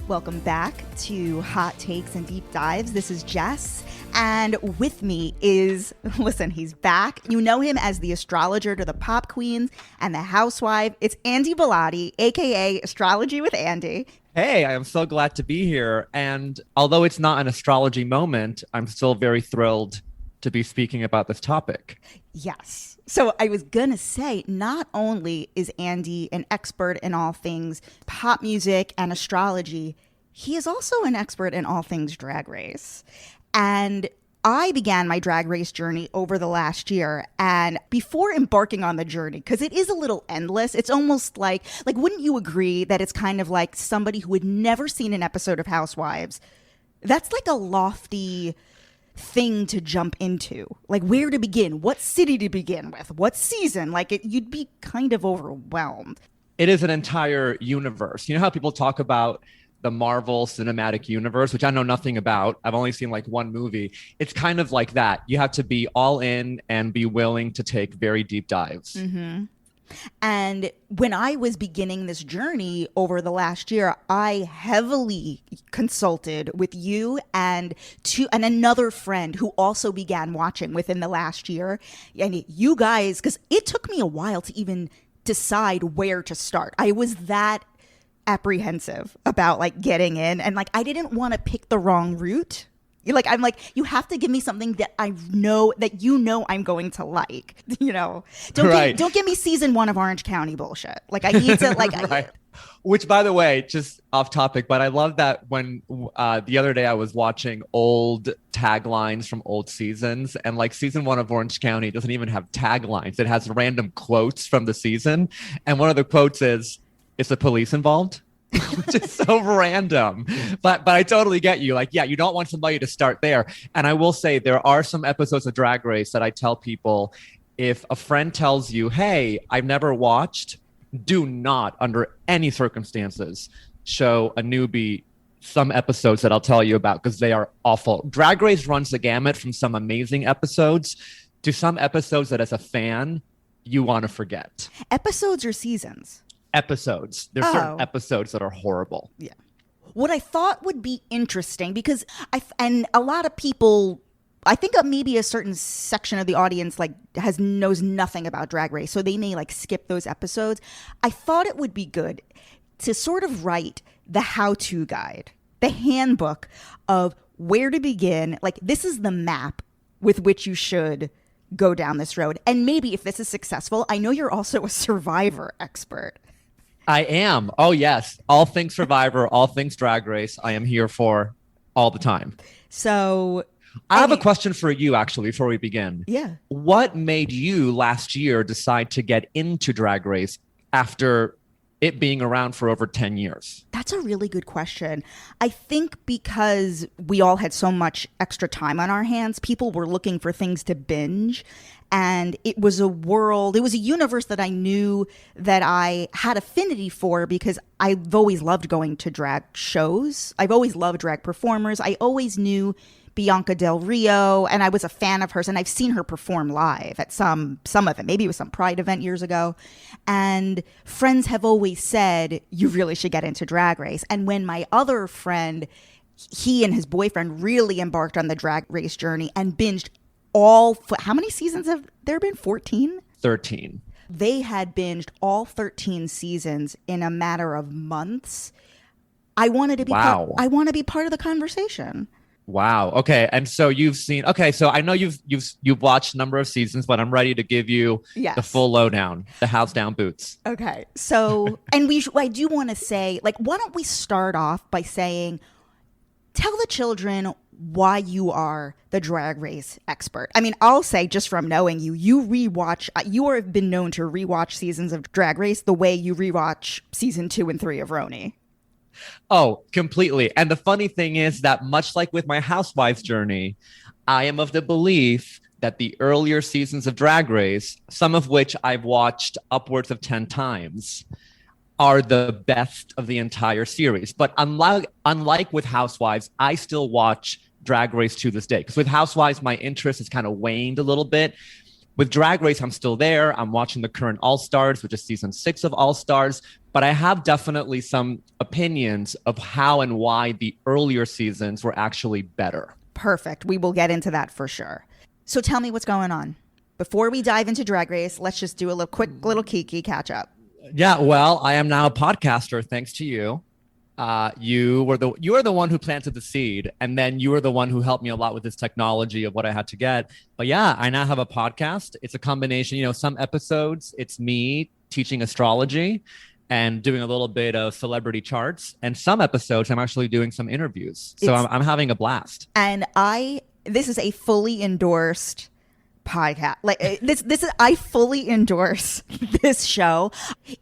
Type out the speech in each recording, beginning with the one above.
Welcome back to Hot Takes and Deep Dives. This is Jess, and with me is, listen, he's back. You know him as the astrologer to the pop queens and the housewife. It's Andy Bellatti, aka Astrology with Andy. Hey, I am so glad to be here. And although it's not an astrology moment, I'm still very thrilled to be speaking about this topic. Yes. So I was going to say, not only is Andy an expert in all things pop music and astrology, he is also an expert in all things Drag Race. And I began my Drag Race journey over the last year. And before embarking on the journey, because it is a little endless, it's almost like, wouldn't you agree that it's kind of like somebody who had never seen an episode of Housewives? That's like a lofty thing to jump into, like where to begin, what city to begin with, what season, you'd be kind of overwhelmed. It is an entire universe. You know how people talk about the Marvel Cinematic Universe, which I know nothing about. I've only seen like one movie. It's kind of like that. You have to be all in and be willing to take very deep dives. Mm-hmm. And when I was beginning this journey over the last year, I heavily consulted with you and another friend who also began watching within the last year. And you guys, because it took me a while to even decide where to start. I was that apprehensive about getting in, and I didn't want to pick the wrong route. I'm like, you have to give me something that I know that I'm going to like. Don't give me season 1 of Orange County bullshit. I need to right. Which, by the way, just off topic, but I love that when the other day I was watching old taglines from old seasons, and season 1 of Orange County doesn't even have taglines. It has random quotes from the season, and one of the quotes is the police involved?" Which is so random, but I totally get you. You don't want somebody to start there. And I will say there are some episodes of Drag Race that I tell people, if a friend tells you, hey, I've never watched, do not under any circumstances show a newbie some episodes that I'll tell you about, because they are awful. Drag Race runs the gamut from some amazing episodes to some episodes that as a fan you want to forget. Episodes or seasons? Episodes. There's certain episodes that are horrible. Yeah. What I thought would be interesting, because and a lot of people, I think maybe a certain section of the audience knows nothing about Drag Race, so they may skip those episodes. I thought it would be good to sort of write the how-to guide, the handbook of where to begin. This is the map with which you should go down this road. And maybe if this is successful, I know you're also a Survivor expert. I am. Oh, yes. All things Survivor, all things Drag Race, I am here for all the time. So I have a question for you, actually, before we begin. Yeah. What made you last year decide to get into Drag Race after it being around for over 10 years? That's a really good question. I think because we all had so much extra time on our hands, people were looking for things to binge. And it was a universe that I knew that I had affinity for, because I've always loved going to drag shows. I've always loved drag performers. I always knew Bianca Del Rio, and I was a fan of hers, and I've seen her perform live at some of it. Maybe it was some Pride event years ago. And friends have always said, you really should get into Drag Race. And when my other friend, he and his boyfriend really embarked on the Drag Race journey and binged how many seasons have there been? 14? 13. They had binged all 13 seasons in a matter of months. I wanted to be I want to be part of the conversation. Wow. Okay. And so you've seen, so I know you've watched a number of seasons, but I'm ready to give you the full lowdown, the house down boots. Okay. So, and I do want to say, why don't we start off by saying, tell the children why you are the Drag Race expert. I mean, I'll say, just from knowing you, you have been known to rewatch seasons of Drag Race the way you rewatch season 2 and 3 of Roni. Oh, completely. And the funny thing is that, much like with my Housewives journey, I am of the belief that the earlier seasons of Drag Race, some of which I've watched upwards of 10 times, are the best of the entire series. But unlike with Housewives, I still watch Drag Race to this day. Because with Housewives, my interest has kind of waned a little bit. With Drag Race, I'm still there. I'm watching the current All Stars, which is season 6 of All Stars. But I have definitely some opinions of how and why the earlier seasons were actually better. Perfect. We will get into that for sure. So tell me what's going on. Before we dive into Drag Race, let's just do a quick little Kiki catch up. Yeah, well, I am now a podcaster thanks to you. You are the one who planted the seed, and then you were the one who helped me a lot with this technology of what I had to get. But yeah, I now have a podcast. It's a combination, some episodes it's me teaching astrology and doing a little bit of celebrity charts, and some episodes I'm actually doing some interviews. So I'm having a blast. And this is a fully endorsed podcast. Like this is, I fully endorse this show.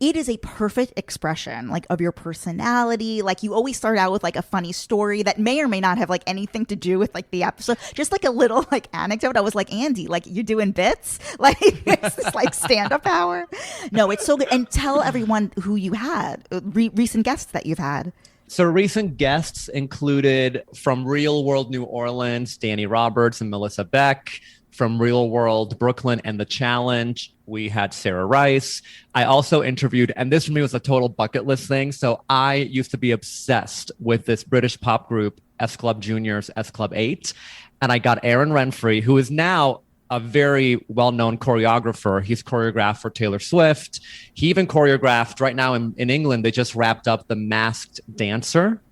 It is a perfect expression like of your personality. Like you always start out with like a funny story that may or may not have like anything to do with like the episode, just like a little like anecdote. I was like, Andy, like you're doing bits, like it's this like stand-up hour. No, it's so good. And tell everyone who you had, recent guests that you've had. So recent guests included from Real World New Orleans, Danny Roberts and Melissa Beck. From Real World Brooklyn and The Challenge, we had Sarah Rice. I also interviewed, and this for me was a total bucket list thing. So I used to be obsessed with this British pop group, S Club Junior's S Club 8. And I got Aaron Renfrey, who is now a very well-known choreographer. He's choreographed for Taylor Swift. He even choreographed, right now in England, they just wrapped up The Masked Dancer.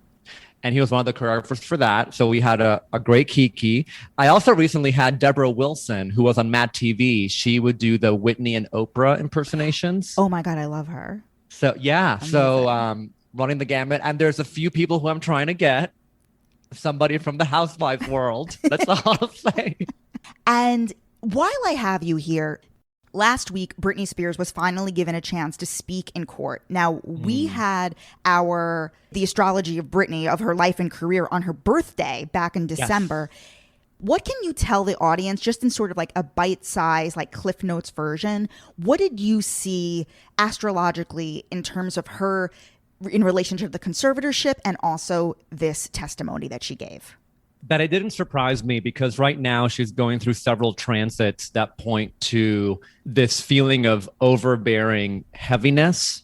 And he was one of the choreographers for that. So we had a great Kiki. I also recently had Deborah Wilson, who was on Mad TV. She would do the Whitney and Oprah impersonations. Oh my God, I love her. So yeah, amazing. So running the gamut. And there's a few people who I'm trying to get. Somebody from the Housewives world. That's all I'll say. And while I have you here, last week, Britney Spears was finally given a chance to speak in court. Now, we had the astrology of Britney, of her life and career on her birthday back in December. Yes. What can you tell the audience, just in sort of like a bite-sized, like Cliff Notes version? What did you see astrologically in terms of her in relationship to the conservatorship and also this testimony that she gave? That it didn't surprise me because right now she's going through several transits that point to this feeling of overbearing heaviness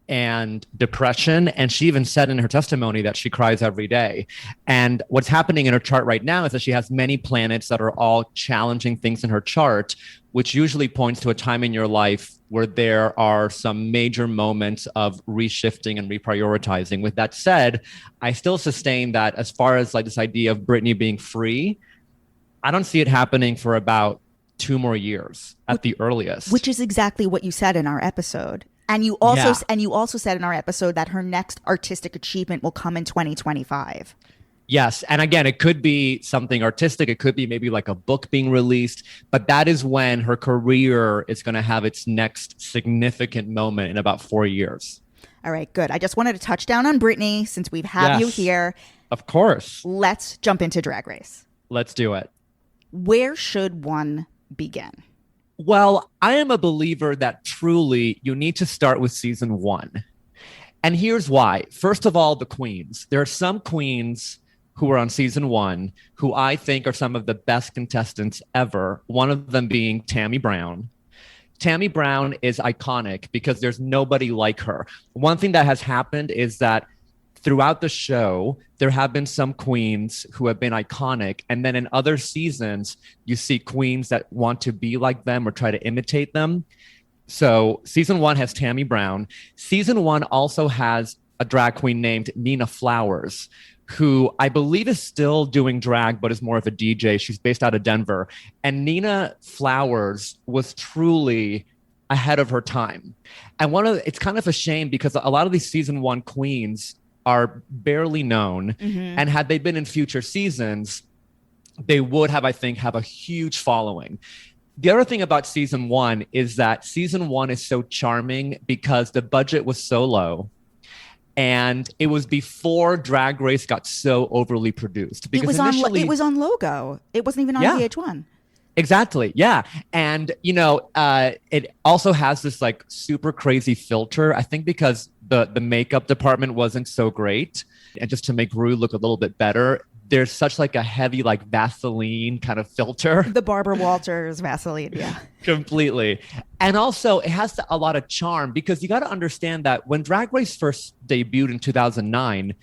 and depression. And she even said in her testimony that she cries every day. And what's happening in her chart right now is that she has many planets that are all challenging things in her chart, which usually points to a time in your life where there are some major moments of reshifting and reprioritizing. With that said, I still sustain that as far as like this idea of Britney being free, I don't see it happening for about 2 more years at the earliest. Which is exactly what you said in our episode. And you also said in our episode that her next artistic achievement will come in 2025. Yes. And again, it could be something artistic. It could be maybe like a book being released. But that is when her career is going to have its next significant moment in about 4 years. All right, good. I just wanted to touch down on Britney since we've had you here. Of course. Let's jump into Drag Race. Let's do it. Where should one begin? Well, I am a believer that truly you need to start with season 1. And here's why. First of all, the queens. There are some queens who are on season 1 who I think are some of the best contestants ever. One of them being Tammy Brown. Tammy Brown is iconic because there's nobody like her. One thing that has happened is that throughout the show, there have been some queens who have been iconic. And then in other seasons, you see queens that want to be like them or try to imitate them. So season 1 has Tammy Brown. Season 1 also has a drag queen named Nina Flowers, who I believe is still doing drag, but is more of a DJ. She's based out of Denver. And Nina Flowers was truly ahead of her time. And it's kind of a shame because a lot of these season 1 queens are barely known. Mm-hmm. And had they been in future seasons, they would have, I think, have a huge following. The other thing about season 1 is that season 1 is so charming because the budget was so low. And it was before Drag Race got so overly produced. Because it was on Logo. It wasn't even on VH1. Exactly. Yeah. And, it also has this like super crazy filter, I think, because the makeup department wasn't so great. And just to make Rue look a little bit better, there's such like a heavy like Vaseline kind of filter. The Barbara Walters Vaseline, yeah. Completely. And also it has a lot of charm, because you got to understand that when Drag Race first debuted in 2009,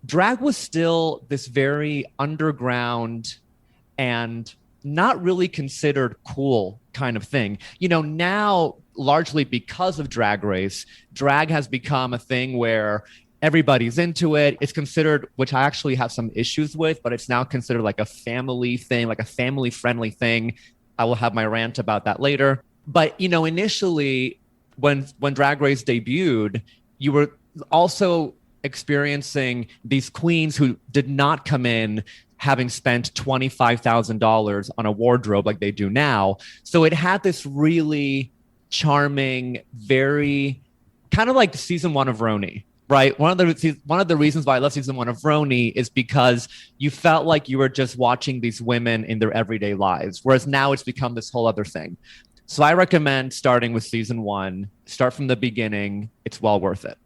drag was still this very underground and not really considered cool kind of thing. You know, now largely because of Drag Race, drag has become a thing where everybody's into it. It's considered, which I actually have some issues with, but it's now considered like a family thing, like a family friendly thing. I will have my rant about that later. But, you know, initially when Drag Race debuted, you were also experiencing these queens who did not come in having spent $25,000 on a wardrobe like they do now. So it had this really charming, very kind of like season one of Roni, right? One of the reasons why I love season one of Roni is because you felt like you were just watching these women in their everyday lives, whereas now it's become this whole other thing. So I recommend starting with season one. Start from the beginning. It's well worth it.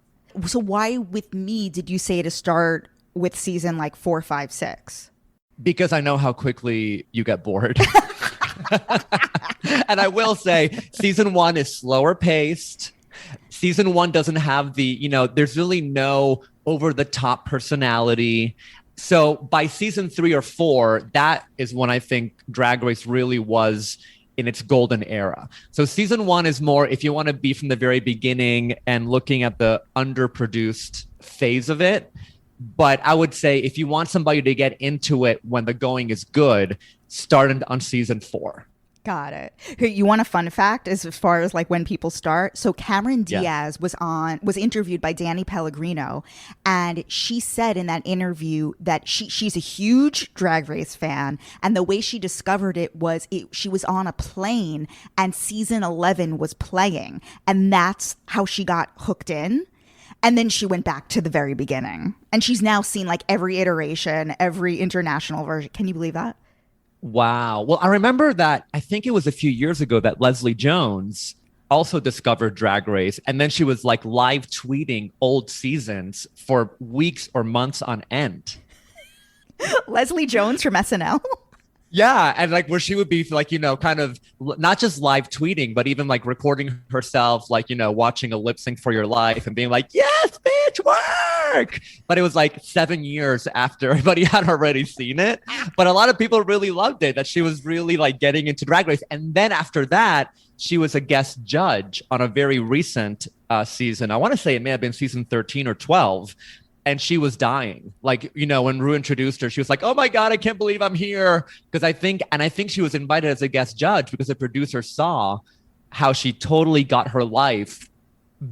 So why with me did you say to start with season like 4, 5, 6? Because I know how quickly you get bored. And I will say season one is slower paced. Season one doesn't have the, you know, there's really no over the top personality. So by season 3 or 4, that is when I think Drag Race really was in its golden era. So season 1 is more if you want to be from the very beginning and looking at the underproduced phase of it. But I would say if you want somebody to get into it when the going is good, start on season 4. Got it. Here, you want a fun fact as far as like when people start? So Cameron Diaz was interviewed by Danny Pellegrino, and she said in that interview that she's a huge Drag Race fan, and the way she discovered it was she was on a plane and season 11 was playing, and that's how she got hooked in. And then she went back to the very beginning, and she's now seen like every iteration, every international version. Can you believe that? Wow. Well, I remember that I think it was a few years ago that Leslie Jones also discovered Drag Race. And then she was like live tweeting old seasons for weeks or months on end. Leslie Jones from SNL? Yeah. And like where she would be like, you know, kind of not just live tweeting, but even like recording herself, like, you know, watching a lip sync for your life and being like, yes, bitch, work. But it was like 7 years after everybody had already seen it. But a lot of people really loved it, that she was really like getting into Drag Race. And then after that, she was a guest judge on a very recent season. I want to say it may have been season 13 or 12. And she was dying. Like, you know, when Ru introduced her, she was like, oh my God, I can't believe I'm here. Because I think she was invited as a guest judge because the producer saw how she totally got her life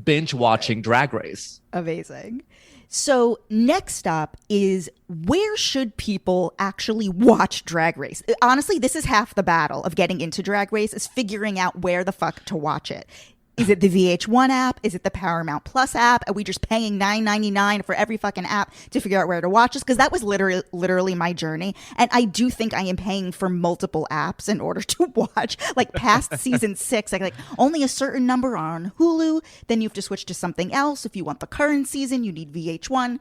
binge watching Drag Race. Amazing. So next up is, where should people actually watch Drag Race? Honestly, this is half the battle of getting into Drag Race, is figuring out where the fuck to watch it. Is it the VH1 app? Is it the Paramount Plus app? Are we just paying $9.99 for every fucking app to figure out where to watch this? Because that was literally my journey. And I do think I am paying for multiple apps in order to watch, like past season 6, like only a certain number on Hulu. Then you have to switch to something else. If you want the current season, you need VH1.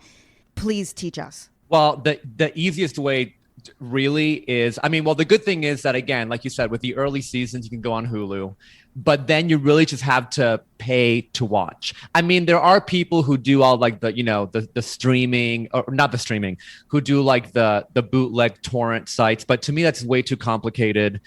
Please teach us. Well, the easiest way really is, I mean, well, the good thing is that, again, like you said, with the early seasons, you can go on Hulu. But then you really just have to pay to watch. I mean, there are people who do all like the, you know, the streaming, or not the streaming, who do like the bootleg torrent sites. But to me, that's way too complicated.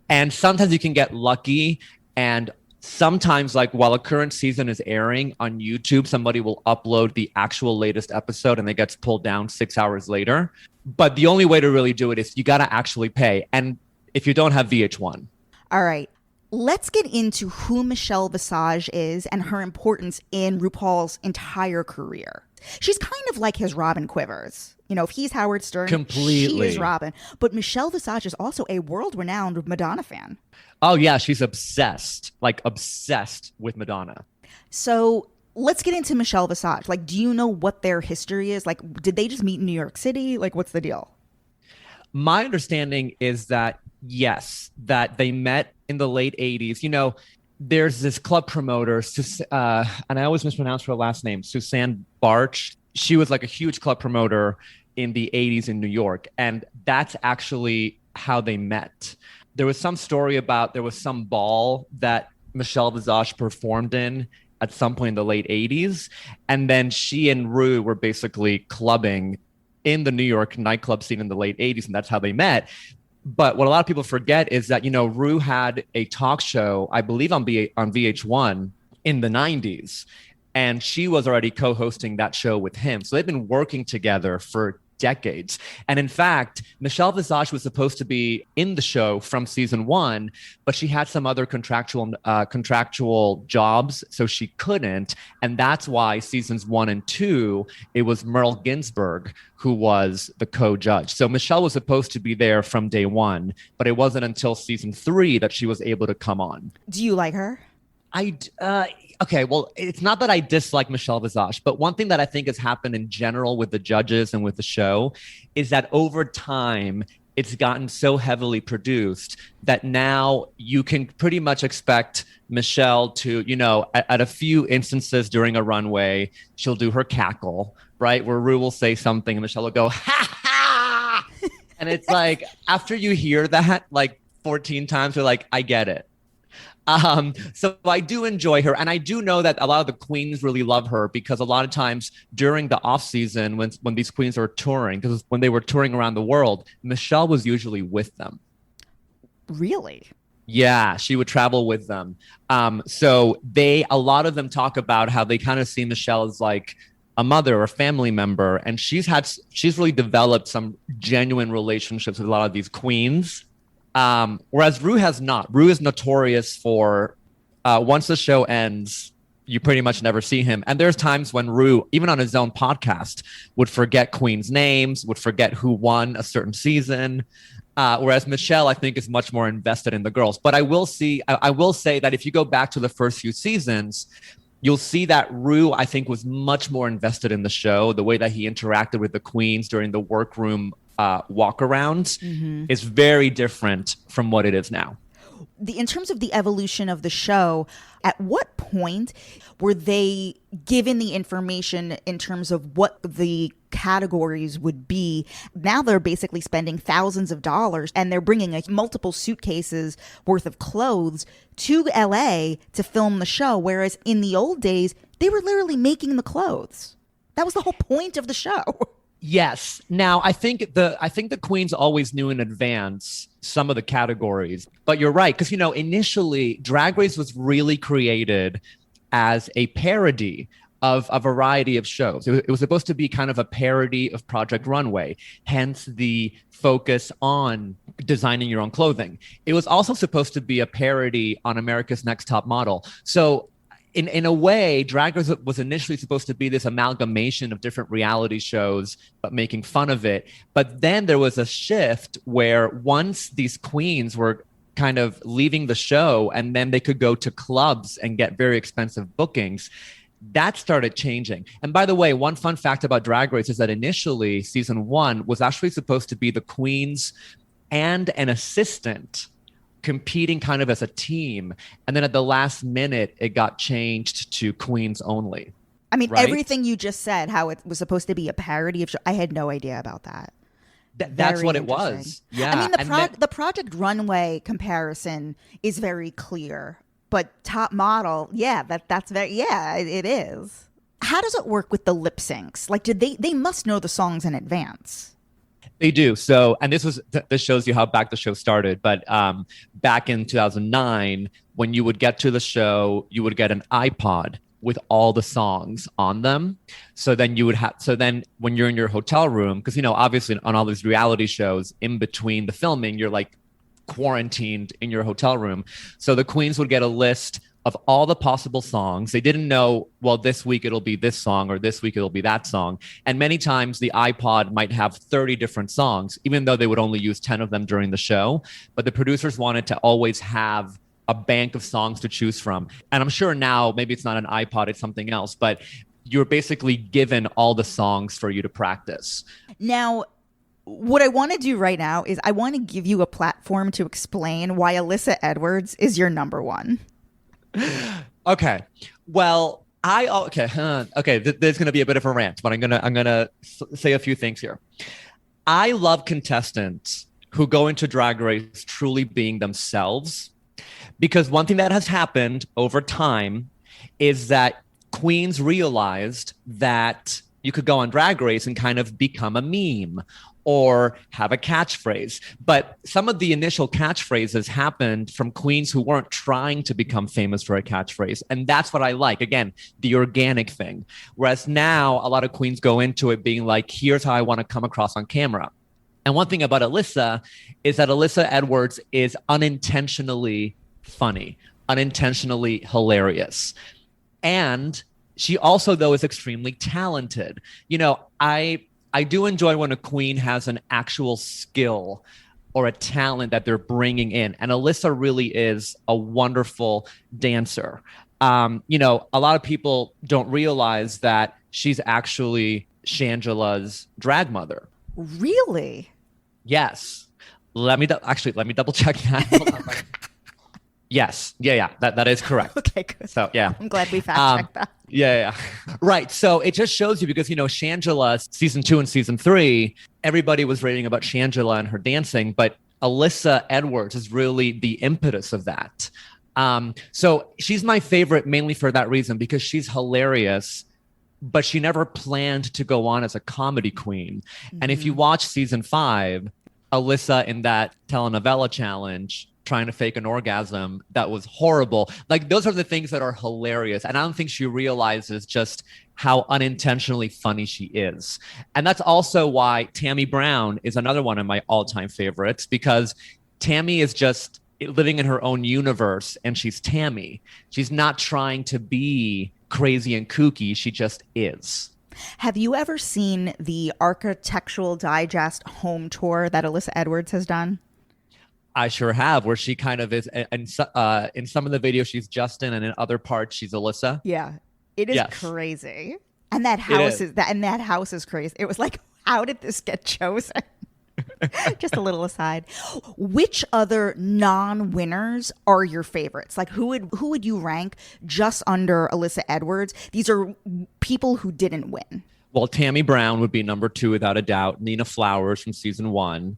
And sometimes you can get lucky. And sometimes, like while a current season is airing on YouTube, somebody will upload the actual latest episode and it gets pulled down 6 hours later. But the only way to really do it is you got to actually pay. And if you don't have VH1. All right. Let's get into who Michelle Visage is and her importance in RuPaul's entire career. She's kind of like his Robin Quivers. You know, if he's Howard Stern, completely, she is Robin. But Michelle Visage is also a world-renowned Madonna fan. Oh, yeah. She's obsessed with Madonna. So let's get into Michelle Visage. Like, do you know what their history is? Like, did they just meet in New York City? Like, what's the deal? My understanding is that, yes, that they met in the late 80s. You know, there's this club promoter, and I always mispronounce her last name, Suzanne Barch. She was like a huge club promoter. in the 80s in New York. And that's actually how they met. There was some story about there was some ball that Michelle Visage performed in at some point in the late 80s. And then she and Ru were basically clubbing in the New York nightclub scene in the late 80s. And that's how they met. But what a lot of people forget is that, Ru had a talk show, I believe on VH1 in the 90s. And she was already co-hosting that show with him. So they've been working together for decades. And in fact, Michelle Visage was supposed to be in the show from season 1, but she had some other contractual jobs, so she couldn't. And that's why seasons 1 and 2, it was Merle Ginsburg who was the co-judge. So Michelle was supposed to be there from day 1, but it wasn't until season 3 that she was able to come on. Do you like her? Okay, well, it's not that I dislike Michelle Visage, but one thing that I think has happened in general with the judges and with the show is that over time, it's gotten so heavily produced that now you can pretty much expect Michelle to, at a few instances during a runway, she'll do her cackle, right? Where Ru will say something and Michelle will go, ha ha! And it's like, after you hear that like 14 times, you're like, I get it. So I do enjoy her. And I do know that a lot of the queens really love her because a lot of times during the off season, when these queens are touring, because when they were touring around the world, Michelle was usually with them. Really? Yeah, she would travel with them. So a lot of them talk about how they kind of see Michelle as like a mother or a family member. And she's really developed some genuine relationships with a lot of these queens. Whereas Ru has not. Ru is notorious for once the show ends, you pretty much never see him. And there's times when Ru, even on his own podcast, would forget queens' names, would forget who won a certain season. Whereas Michelle, I think, is much more invested in the girls. But I will say that if you go back to the first few seasons, you'll see that Ru, I think, was much more invested in the show. The way that he interacted with the queens during the workroom walk-arounds is very different from what it is now. In terms of the evolution of the show, at what point were they given the information in terms of what the categories would be? Now they're basically spending thousands of dollars and they're bringing multiple suitcases worth of clothes to LA to film the show. Whereas in the old days, they were literally making the clothes. That was the whole point of the show. Yes. Now, I think the queens always knew in advance some of the categories, but you're right. Because, initially Drag Race was really created as a parody of a variety of shows. It was supposed to be kind of a parody of Project Runway, hence the focus on designing your own clothing. It was also supposed to be a parody on America's Next Top Model. So in a way, Drag Race was initially supposed to be this amalgamation of different reality shows, but making fun of it. But then there was a shift where once these queens were kind of leaving the show and then they could go to clubs and get very expensive bookings, that started changing. And by the way, one fun fact about Drag Race is that initially season 1 was actually supposed to be the queens and an assistant competing kind of as a team. And then at the last minute, it got changed to queens only. I mean, right? Everything you just said, how it was supposed to be a parody of show, I had no idea about that. That's what it was. Yeah. I mean, the Project Runway comparison is very clear, but Top Model, it is. How does it work with the lip syncs? Like, they must know the songs in advance. They do. So, and this shows you how back the show started. But back in 2009, when you would get to the show, you would get an iPod with all the songs on them. So then when you're in your hotel room, because, obviously on all these reality shows, in between the filming, you're like quarantined in your hotel room. So the queens would get a list of all the possible songs. They didn't know, well, this week it'll be this song or this week it'll be that song. And many times the iPod might have 30 different songs, even though they would only use 10 of them during the show. But the producers wanted to always have a bank of songs to choose from. And I'm sure now, maybe it's not an iPod, it's something else, but you're basically given all the songs for you to practice. Now, what I want to do right now is I want to give you a platform to explain why Alyssa Edwards is your number one. Okay. Well, There's going to be a bit of a rant, but I'm gonna say a few things here. I love contestants who go into Drag Race truly being themselves, because one thing that has happened over time is that queens realized that you could go on Drag Race and kind of become a meme or have a catchphrase. But some of the initial catchphrases happened from queens who weren't trying to become famous for a catchphrase. And that's what I like. Again, the organic thing. Whereas now a lot of queens go into it being like, here's how I want to come across on camera. And one thing about Alyssa is that Alyssa Edwards is unintentionally funny, unintentionally hilarious. And she also, though, is extremely talented. You know, I do enjoy when a queen has an actual skill or a talent that they're bringing in. And Alyssa really is a wonderful dancer. You know, a lot of people don't realize that she's actually Shangela's drag mother. Really? Yes. Let me double check that. Yes. Yeah. That is correct. Okay, good. So, yeah. I'm glad we fact-checked that. Yeah. Right. So it just shows you because, you know, Shangela, season 2 and season 3, everybody was raving about Shangela and her dancing, but Alyssa Edwards is really the impetus of that. So she's my favorite mainly for that reason, because she's hilarious, but she never planned to go on as a comedy queen. Mm-hmm. And if you watch season 5, Alyssa in that telenovela challenge, trying to fake an orgasm, that was horrible. Like, those are the things that are hilarious. And I don't think she realizes just how unintentionally funny she is. And that's also why Tammy Brown is another one of my all-time favorites, because Tammy is just living in her own universe, and she's Tammy. She's not trying to be crazy and kooky. She just is. Have you ever seen the Architectural Digest home tour that Alyssa Edwards has done? I sure have, where she kind of is, and in some of the videos she's Justin, and in other parts she's Alyssa. Yeah, it is crazy, and that house that house is crazy. It was like, how did this get chosen? Just a little aside. Which other non-winners are your favorites? Like, who would you rank just under Alyssa Edwards? These are people who didn't win. Well, Tammy Brown would be number 2 without a doubt. Nina Flowers from season 1.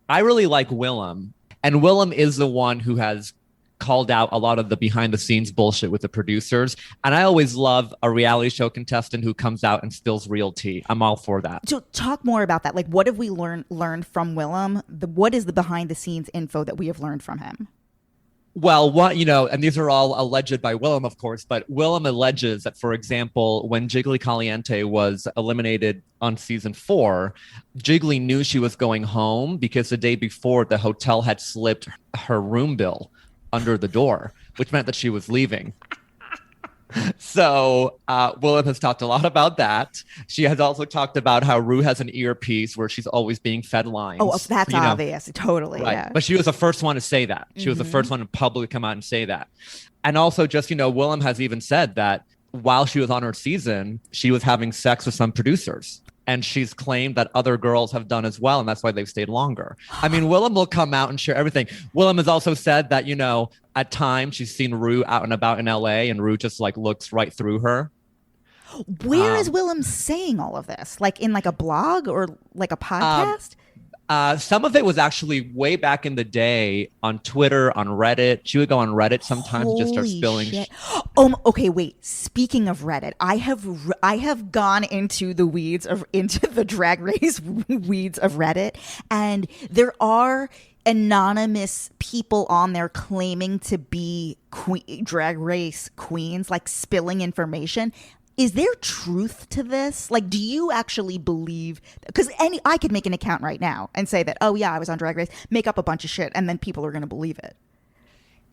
I really like Willem, and Willem is the one who has called out a lot of the behind the scenes bullshit with the producers. And I always love a reality show contestant who comes out and spills real tea. I'm all for that. So talk more about that. Like, what have we learned from Willem? What is the behind the scenes info that we have learned from him? Well, and these are all alleged by Willem, of course, but Willem alleges that, for example, when Jiggly Caliente was eliminated on season 4, Jiggly knew she was going home because the day before the hotel had slipped her room bill under the door, which meant that she was leaving. So Willem has talked a lot about that. She has also talked about how Ru has an earpiece where she's always being fed lines. Oh, that's obvious. Totally. Right. Yeah. But she was the first one to say that. She was the first one to publicly come out and say that. And also just, Willem has even said that while she was on her season, she was having sex with some producers. And she's claimed that other girls have done as well, and that's why they've stayed longer. I mean, Willem will come out and share everything. Willem has also said that, at times she's seen Ru out and about in LA, and Ru just like looks right through her. Where is Willem saying all of this? Like in like a blog or like a podcast? Some of it was actually way back in the day on Twitter, on Reddit. She would go on Reddit sometimes and just start spilling. Okay, wait. Speaking of Reddit, I have gone into the Drag Race weeds of Reddit, and there are anonymous people on there claiming to be Drag Race queens, like spilling information. Is there truth to this? Like, do you actually believe? Because I could make an account right now and say that, oh yeah, I was on Drag Race, make up a bunch of shit, and then people are going to believe it.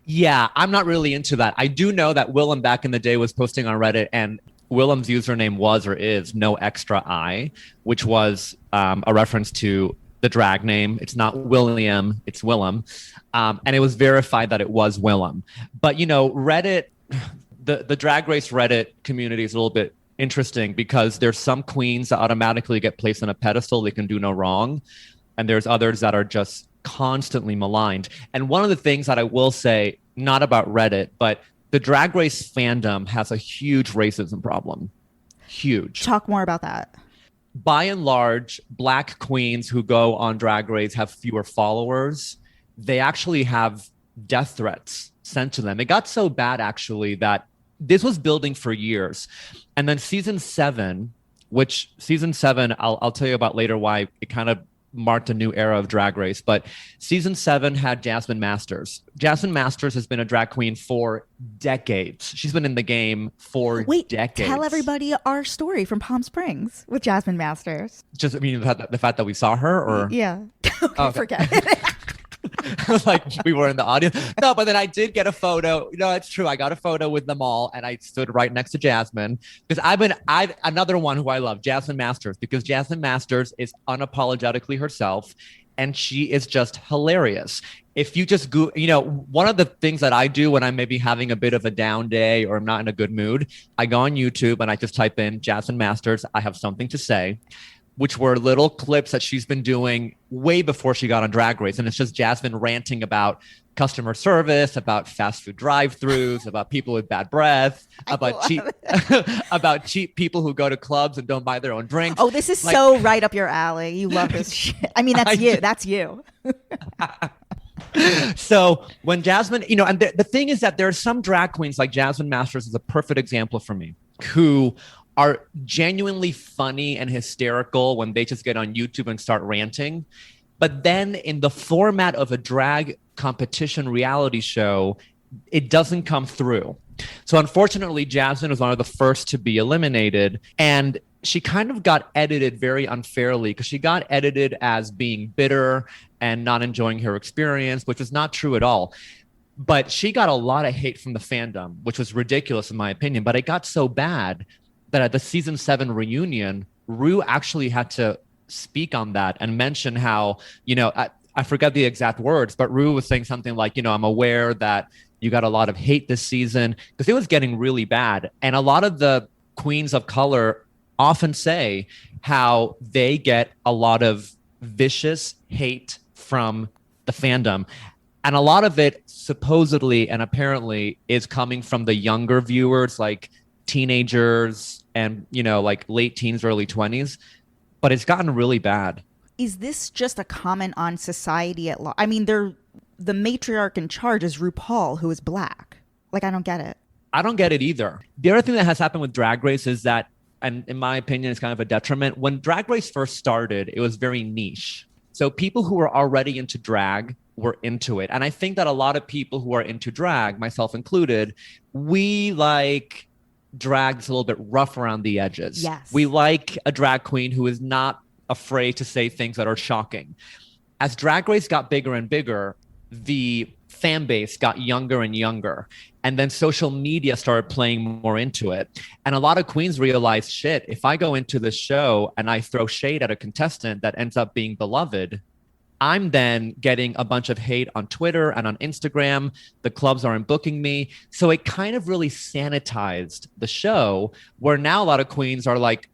Yeah, I'm not really into that. I do know that Willem back in the day was posting on Reddit, and Willem's username was or is no extra I, which was a reference to the drag name. It's not William, it's Willem. And it was verified that it was Willem. But, Reddit... The Drag Race Reddit community is a little bit interesting because there's some queens that automatically get placed on a pedestal. They can do no wrong. And there's others that are just constantly maligned. And one of the things that I will say, not about Reddit, but the Drag Race fandom has a huge racism problem. Huge. Talk more about that. By and large, Black queens who go on Drag Race have fewer followers. They actually have death threats sent to them. It got so bad, actually, that this was building for years. And then season 7, I'll tell you about later why it kind of marked a new era of Drag Race. But season 7 had Jasmine Masters. Jasmine Masters has been a drag queen for decades. She's been in the game for decades. Tell everybody our story from Palm Springs with Jasmine Masters. Just, I mean, the fact that we saw her, or yeah. Okay. Forget it. Like we were in the audience. No, but then I did get a photo. You know, it's true. I got a photo with them all, and I stood right next to Jasmine because I've another one who I love, Jasmine Masters, because Jasmine Masters is unapologetically herself, and she is just hilarious. If you just go, you know, one of the things that I do when I'm maybe having a bit of a down day or I'm not in a good mood, I go on YouTube and I just type in Jasmine Masters. I have something to say, which were little clips that she's been doing way before she got on Drag Race. And it's just Jasmine ranting about customer service, about fast food drive-thrus, about people with bad breath, about cheap people who go to clubs and don't buy their own drinks. Oh, this is so right up your alley. You love this shit. I mean, that's you. So when Jasmine, you know, and the thing is that there are some drag queens, like Jasmine Masters is a perfect example for me, who are genuinely funny and hysterical when they just get on YouTube and start ranting. But then in the format of a drag competition reality show, it doesn't come through. So unfortunately, Jasmine was one of the first to be eliminated. And she kind of got edited very unfairly because she got edited as being bitter and not enjoying her experience, which is not true at all. But she got a lot of hate from the fandom, which was ridiculous in my opinion. But it got so bad that at the season 7 reunion, Ru actually had to speak on that and mention how, you know, I forget the exact words, but Ru was saying something like, you know, I'm aware that you got a lot of hate this season, because it was getting really bad. And a lot of the queens of color often say how they get a lot of vicious hate from the fandom. And a lot of it supposedly and apparently is coming from the younger viewers, like teenagers and, you know, like late teens, early 20s. But it's gotten really bad. Is this just a comment on society at large? I mean, the matriarch in charge is RuPaul, who is Black. Like, I don't get it. I don't get it either. The other thing that has happened with Drag Race is that, and in my opinion, it's kind of a detriment. When Drag Race first started, it was very niche. So people who were already into drag were into it. And I think that a lot of people who are into drag, myself included, we like drag that's a little bit rough around the edges. Yes. We like a drag queen who is not afraid to say things that are shocking. As Drag Race got bigger and bigger, the fan base got younger and younger. And then social media started playing more into it. And a lot of queens realized, shit, if I go into this show and I throw shade at a contestant that ends up being beloved, I'm then getting a bunch of hate on Twitter and on Instagram. The clubs aren't booking me. So it kind of really sanitized the show, where now a lot of queens are like,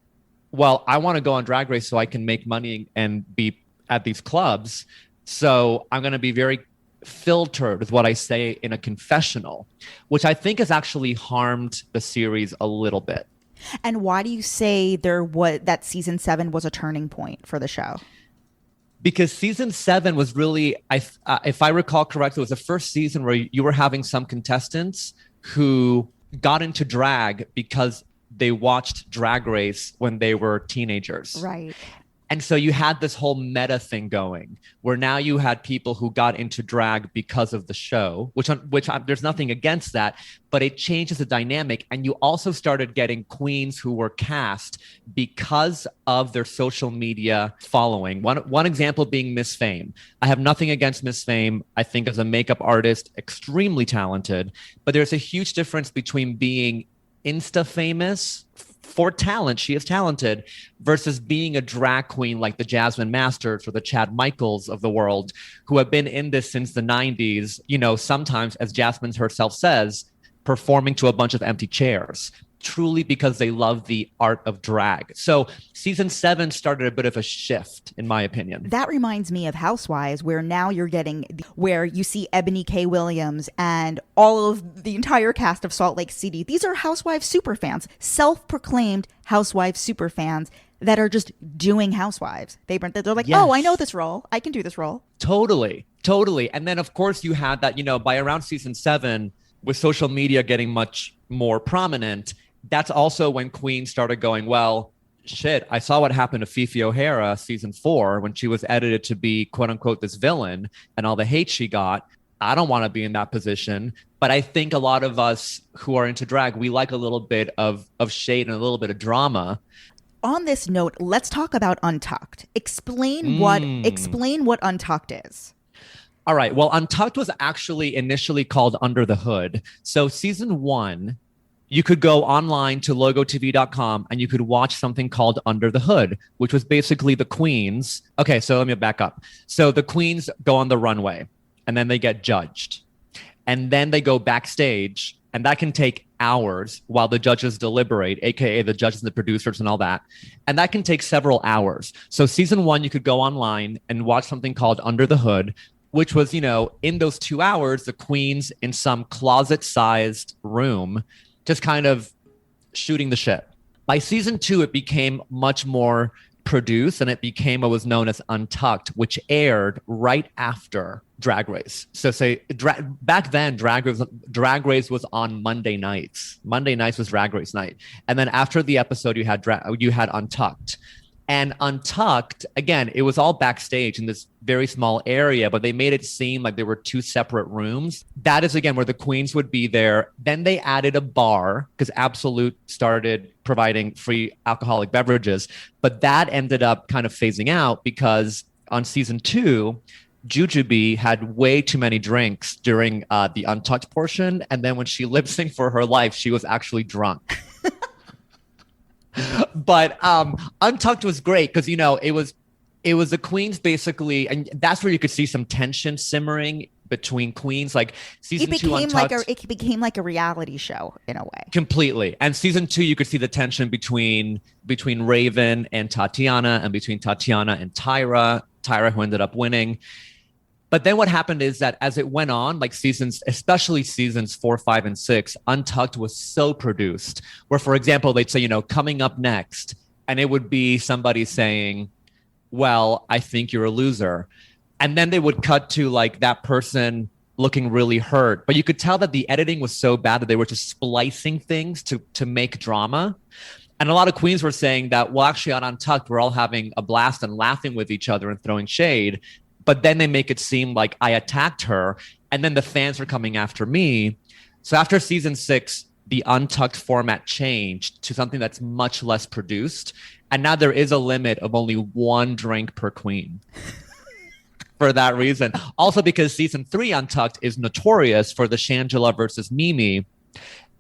well, I want to go on Drag Race so I can make money and be at these clubs. So I'm going to be very filtered with what I say in a confessional, which I think has actually harmed the series a little bit. And why do you say that season 7 was a turning point for the show? Because season 7 was really, if I recall correctly, it was the first season where you were having some contestants who got into drag because they watched Drag Race when they were teenagers. Right. And so you had this whole meta thing going, where now you had people who got into drag because of the show, which there's nothing against that, but it changes the dynamic. And you also started getting queens who were cast because of their social media following. One example being Miss Fame. I have nothing against Miss Fame. I think as a makeup artist, extremely talented, but there's a huge difference between being Insta famous for talent, she is talented, versus being a drag queen like the Jasmine Masters or the Chad Michaels of the world, who have been in this since the 90s, you know, sometimes, as Jasmine herself says, performing to a bunch of empty chairs. truly because they love the art of drag. So season 7 started a bit of a shift, in my opinion. That reminds me of Housewives, where now you're getting where you see Ebony K. Williams and all of the entire cast of Salt Lake City. These are Housewives superfans, self-proclaimed Housewives superfans that are just doing Housewives. They're like, yes. Oh, I know this role. I can do this role. Totally. And then, of course, you had that, by around season 7, with social media getting much more prominent, that's also when Queen started going, well, shit, I saw what happened to Fifi O'Hara season 4 when she was edited to be, quote unquote, this villain and all the hate she got. I don't want to be in that position. But I think a lot of us who are into drag, we like a little bit of shade and a little bit of drama. On this note, let's talk about Untucked. Explain what Untucked is. All right. Well, Untucked was actually initially called Under the Hood. So season 1, you could go online to logotv.com and you could watch something called Under the Hood, which was basically the queens. Okay, so let me back up. So the queens go on the runway and then they get judged. And then they go backstage, and that can take hours while the judges deliberate, aka the judges and the producers and all that. And that can take several hours. So season 1, you could go online and watch something called Under the Hood, which was, in those 2 hours, the queens in some closet-sized room just kind of shooting the shit. By season 2, it became much more produced, and it became what was known as Untucked, which aired right after Drag Race. So back then, Drag Race was on Monday nights. Monday nights was Drag Race night. And then after the episode, you had Untucked. And Untucked, again, it was all backstage in this very small area, but they made it seem like there were 2 separate rooms. That is, again, where the queens would be there. Then they added a bar because Absolute started providing free alcoholic beverages. But that ended up kind of phasing out because on season 2, Jujubee had way too many drinks during the Untucked portion. And then when she lip synced for her life, she was actually drunk. But Untucked was great because, it was the queens basically, and that's where you could see some tension simmering between queens. Like season 2 Untucked, it became like a reality show in a way. Completely. And season 2, you could see the tension between Raven and Tatiana, and between Tatiana and Tyra, who ended up winning. But then what happened is that as it went on, like especially seasons 4, 5, and 6, Untucked was so produced where, for example, they'd say, coming up next, and it would be somebody saying, well, I think you're a loser. And then they would cut to like that person looking really hurt. But you could tell that the editing was so bad that they were just splicing things to make drama. And a lot of queens were saying that, well, actually on Untucked, we're all having a blast and laughing with each other and throwing shade. But then they make it seem like I attacked her, and then the fans are coming after me. So after season 6, the Untucked format changed to something that's much less produced. And now there is a limit of only 1 drink per queen for that reason. Also because season 3 Untucked is notorious for the Shangela versus Mimi.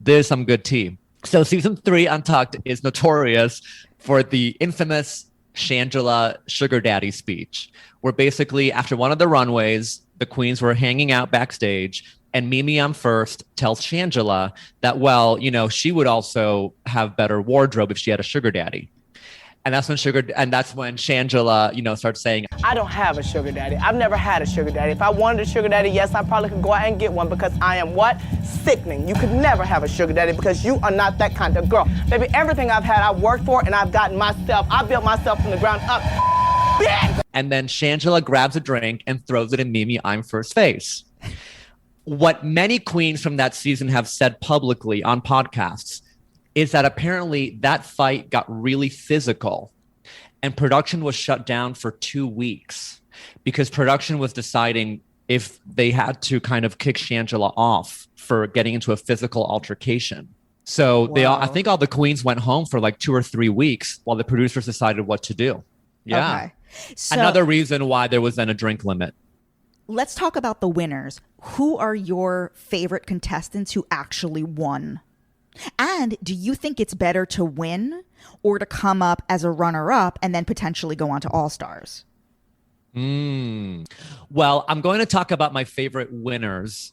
There's some good tea. So season 3 Untucked is notorious for the infamous Shangela sugar daddy speech, where basically after one of the runways, the queens were hanging out backstage, and Mimi on First tells Shangela that, well, she would also have better wardrobe if she had a sugar daddy. And that's when Shangela, starts saying, I don't have a sugar daddy. I've never had a sugar daddy. If I wanted a sugar daddy, yes, I probably could go out and get one because I am what? Sickening. You could never have a sugar daddy because you are not that kind of girl. Baby, everything I've had, I've worked for, and I've gotten myself. I built myself from the ground up. And then Shangela grabs a drink and throws it in Mimi I'm First face. What many queens from that season have said publicly on podcasts is that apparently that fight got really physical and production was shut down for 2 weeks because production was deciding if they had to kind of kick Shangela off for getting into a physical altercation. So I think all the queens went home for like 2 or 3 weeks while the producers decided what to do. Yeah. Okay. So, another reason why there was then a drink limit. Let's talk about the winners. Who are your favorite contestants who actually won? And do you think it's better to win or to come up as a runner-up and then potentially go on to All-Stars? Well, I'm going to talk about my favorite winners,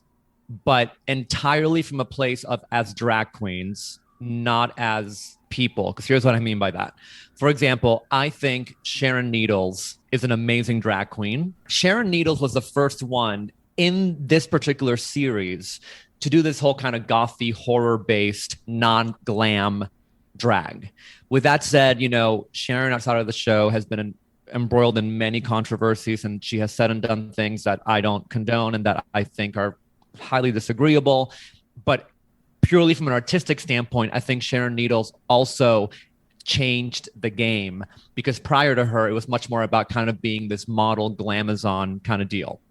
but entirely from a place of as drag queens. not as people. Because here's what I mean by that. For example, I think Sharon Needles is an amazing drag queen. Sharon Needles was the first one in this particular series to do this whole kind of gothy, horror-based, non-glam drag. With that said, you know, Sharon outside of the show has been embroiled in many controversies, and she has said and done things that I don't condone and that I think are highly disagreeable. But purely from an artistic standpoint, I think Sharon Needles also changed the game, because prior to her, it was much more about kind of being this model glamazon kind of deal.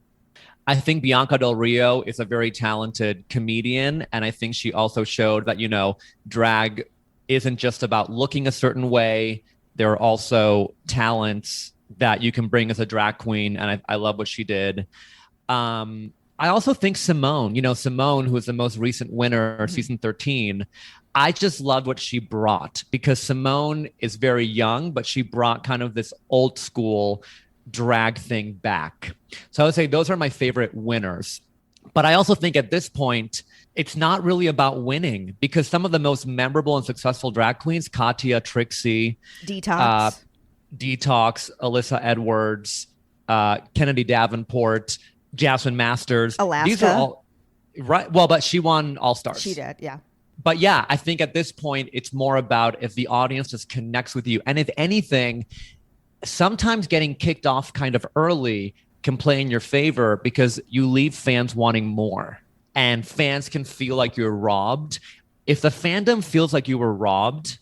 I think Bianca Del Rio is a very talented comedian, and I think she also showed that, you know, drag isn't just about looking a certain way. There are also talents that you can bring as a drag queen, and I love what she did. I also think Simone, who is the most recent winner, season 13, I just loved what she brought, because Simone is very young, but she brought kind of this old school drag thing back. So I would say those are my favorite winners. But I also think at this point, it's not really about winning, because some of the most memorable and successful drag queens, Katya, Trixie, Detox, Alyssa Edwards, Kennedy Davenport, Jasmine Masters. Alaska. These are all right. Well, but she won All Stars. She did, yeah. But yeah, I think at this point, it's more about if the audience just connects with you. And if anything, sometimes getting kicked off kind of early can play in your favor, because you leave fans wanting more, and fans can feel like you're robbed. If the fandom feels like you were robbed,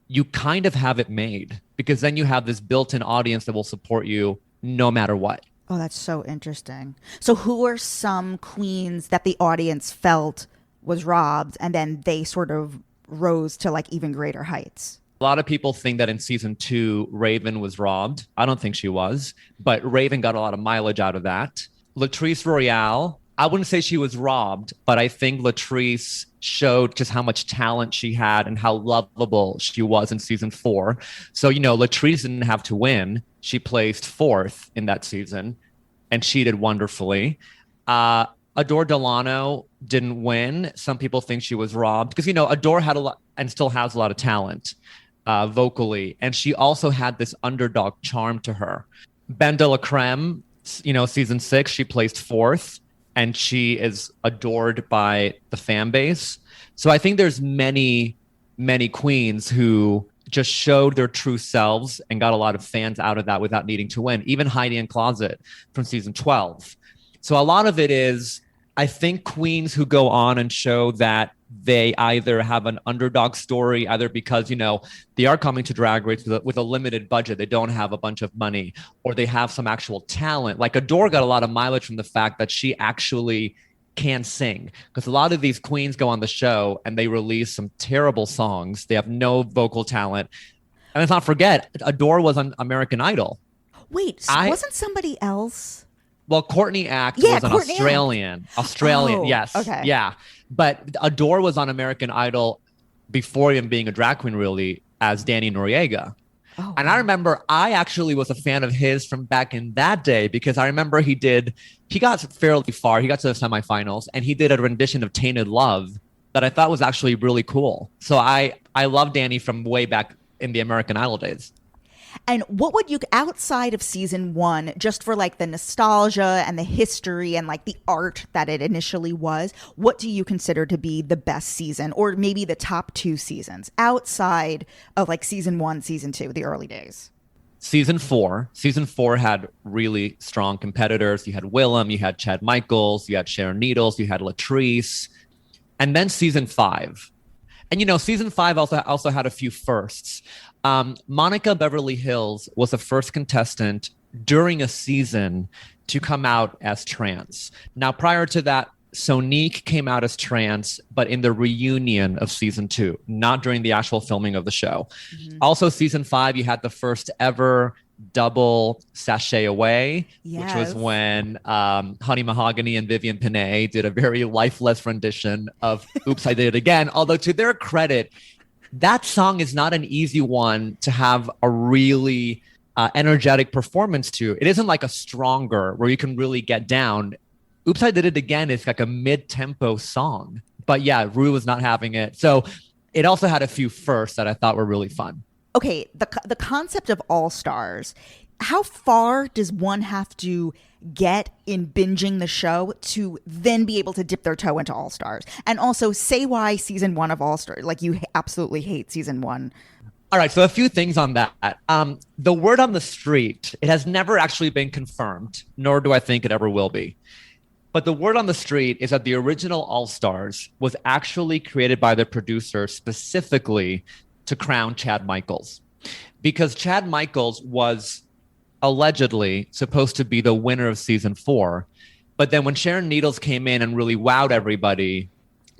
you kind of have it made, because then you have this built-in audience that will support you no matter what. Oh, that's so interesting. So who are some queens that the audience felt was robbed, and then they sort of rose to like even greater heights? A lot of people think that in season 2, Raven was robbed. I don't think she was, but Raven got a lot of mileage out of that. Latrice Royale, I wouldn't say she was robbed, but I think Latrice showed just how much talent she had and how lovable she was in season 4. So, you know, Latrice didn't have to win. She placed 4th in that season, and she did wonderfully. Adore Delano didn't win. Some people think she was robbed because, you know, Adore had a lot and still has a lot of talent vocally. And she also had this underdog charm to her. Ben de la Creme, you know, season 6, she placed 4th, and she is adored by the fan base. So I think there's many, many queens who just showed their true selves and got a lot of fans out of that without needing to win. Even Heidi N Closet from season 12. So a lot of it is, I think, queens who go on and show that they either have an underdog story, either because, you know, they are coming to Drag Race with a limited budget, they don't have a bunch of money, or they have some actual talent. Like Adore got a lot of mileage from the fact that she actually can sing, because a lot of these queens go on the show and they release some terrible songs. They have no vocal talent. And let's not forget, Adore was on American Idol. Wait, wasn't somebody else? Well, Courtney Act was an Courtney Australian. Oh, yes. Okay. Yeah. But Adore was on American Idol before even being a drag queen, really, as Danny Noriega. Oh, and I remember I actually was a fan of his from back in that day, because I remember he got fairly far. He got to the semifinals, and he did a rendition of Tainted Love that I thought was actually really cool. So I love Danny from way back in the American Idol days. And what would you, outside of season 1, just for like the nostalgia and the history and like the art that it initially was, what do you consider to be the best season, or maybe the top 2 seasons outside of like season 1, season 2, the early days? Season 4 had really strong competitors. You had Willem, you had Chad Michaels, you had Sharon Needles, you had Latrice. And then season 5. And, you know, season 5 also had a few firsts. Monica Beverly Hills was the first contestant during a season to come out as trans. Now, prior to that, Sonique came out as trans, but in the reunion of season 2, not during the actual filming of the show. Mm-hmm. Also, season 5, you had the first ever double sachet away, which was when Honey Mahogany and Vivian Panay did a very lifeless rendition of Oops, I Did It Again. Although, to their credit, that song is not an easy one to have a really energetic performance to. It isn't like a Stronger where you can really get down. Oops, I Did It Again is like a mid-tempo song. But yeah, Rue was not having it. So it also had a few firsts that I thought were really fun. Okay, the concept of all-stars, how far does one have to get in binging the show to then be able to dip their toe into all-stars? And also say why season 1 of all-stars, like you absolutely hate season 1. All right, so a few things on that. The word on the street, it has never actually been confirmed, nor do I think it ever will be. But the word on the street is that the original All-Stars was actually created by the producer specifically to crown Chad Michaels. Because Chad Michaels was allegedly supposed to be the winner of season 4. But then when Sharon Needles came in and really wowed everybody,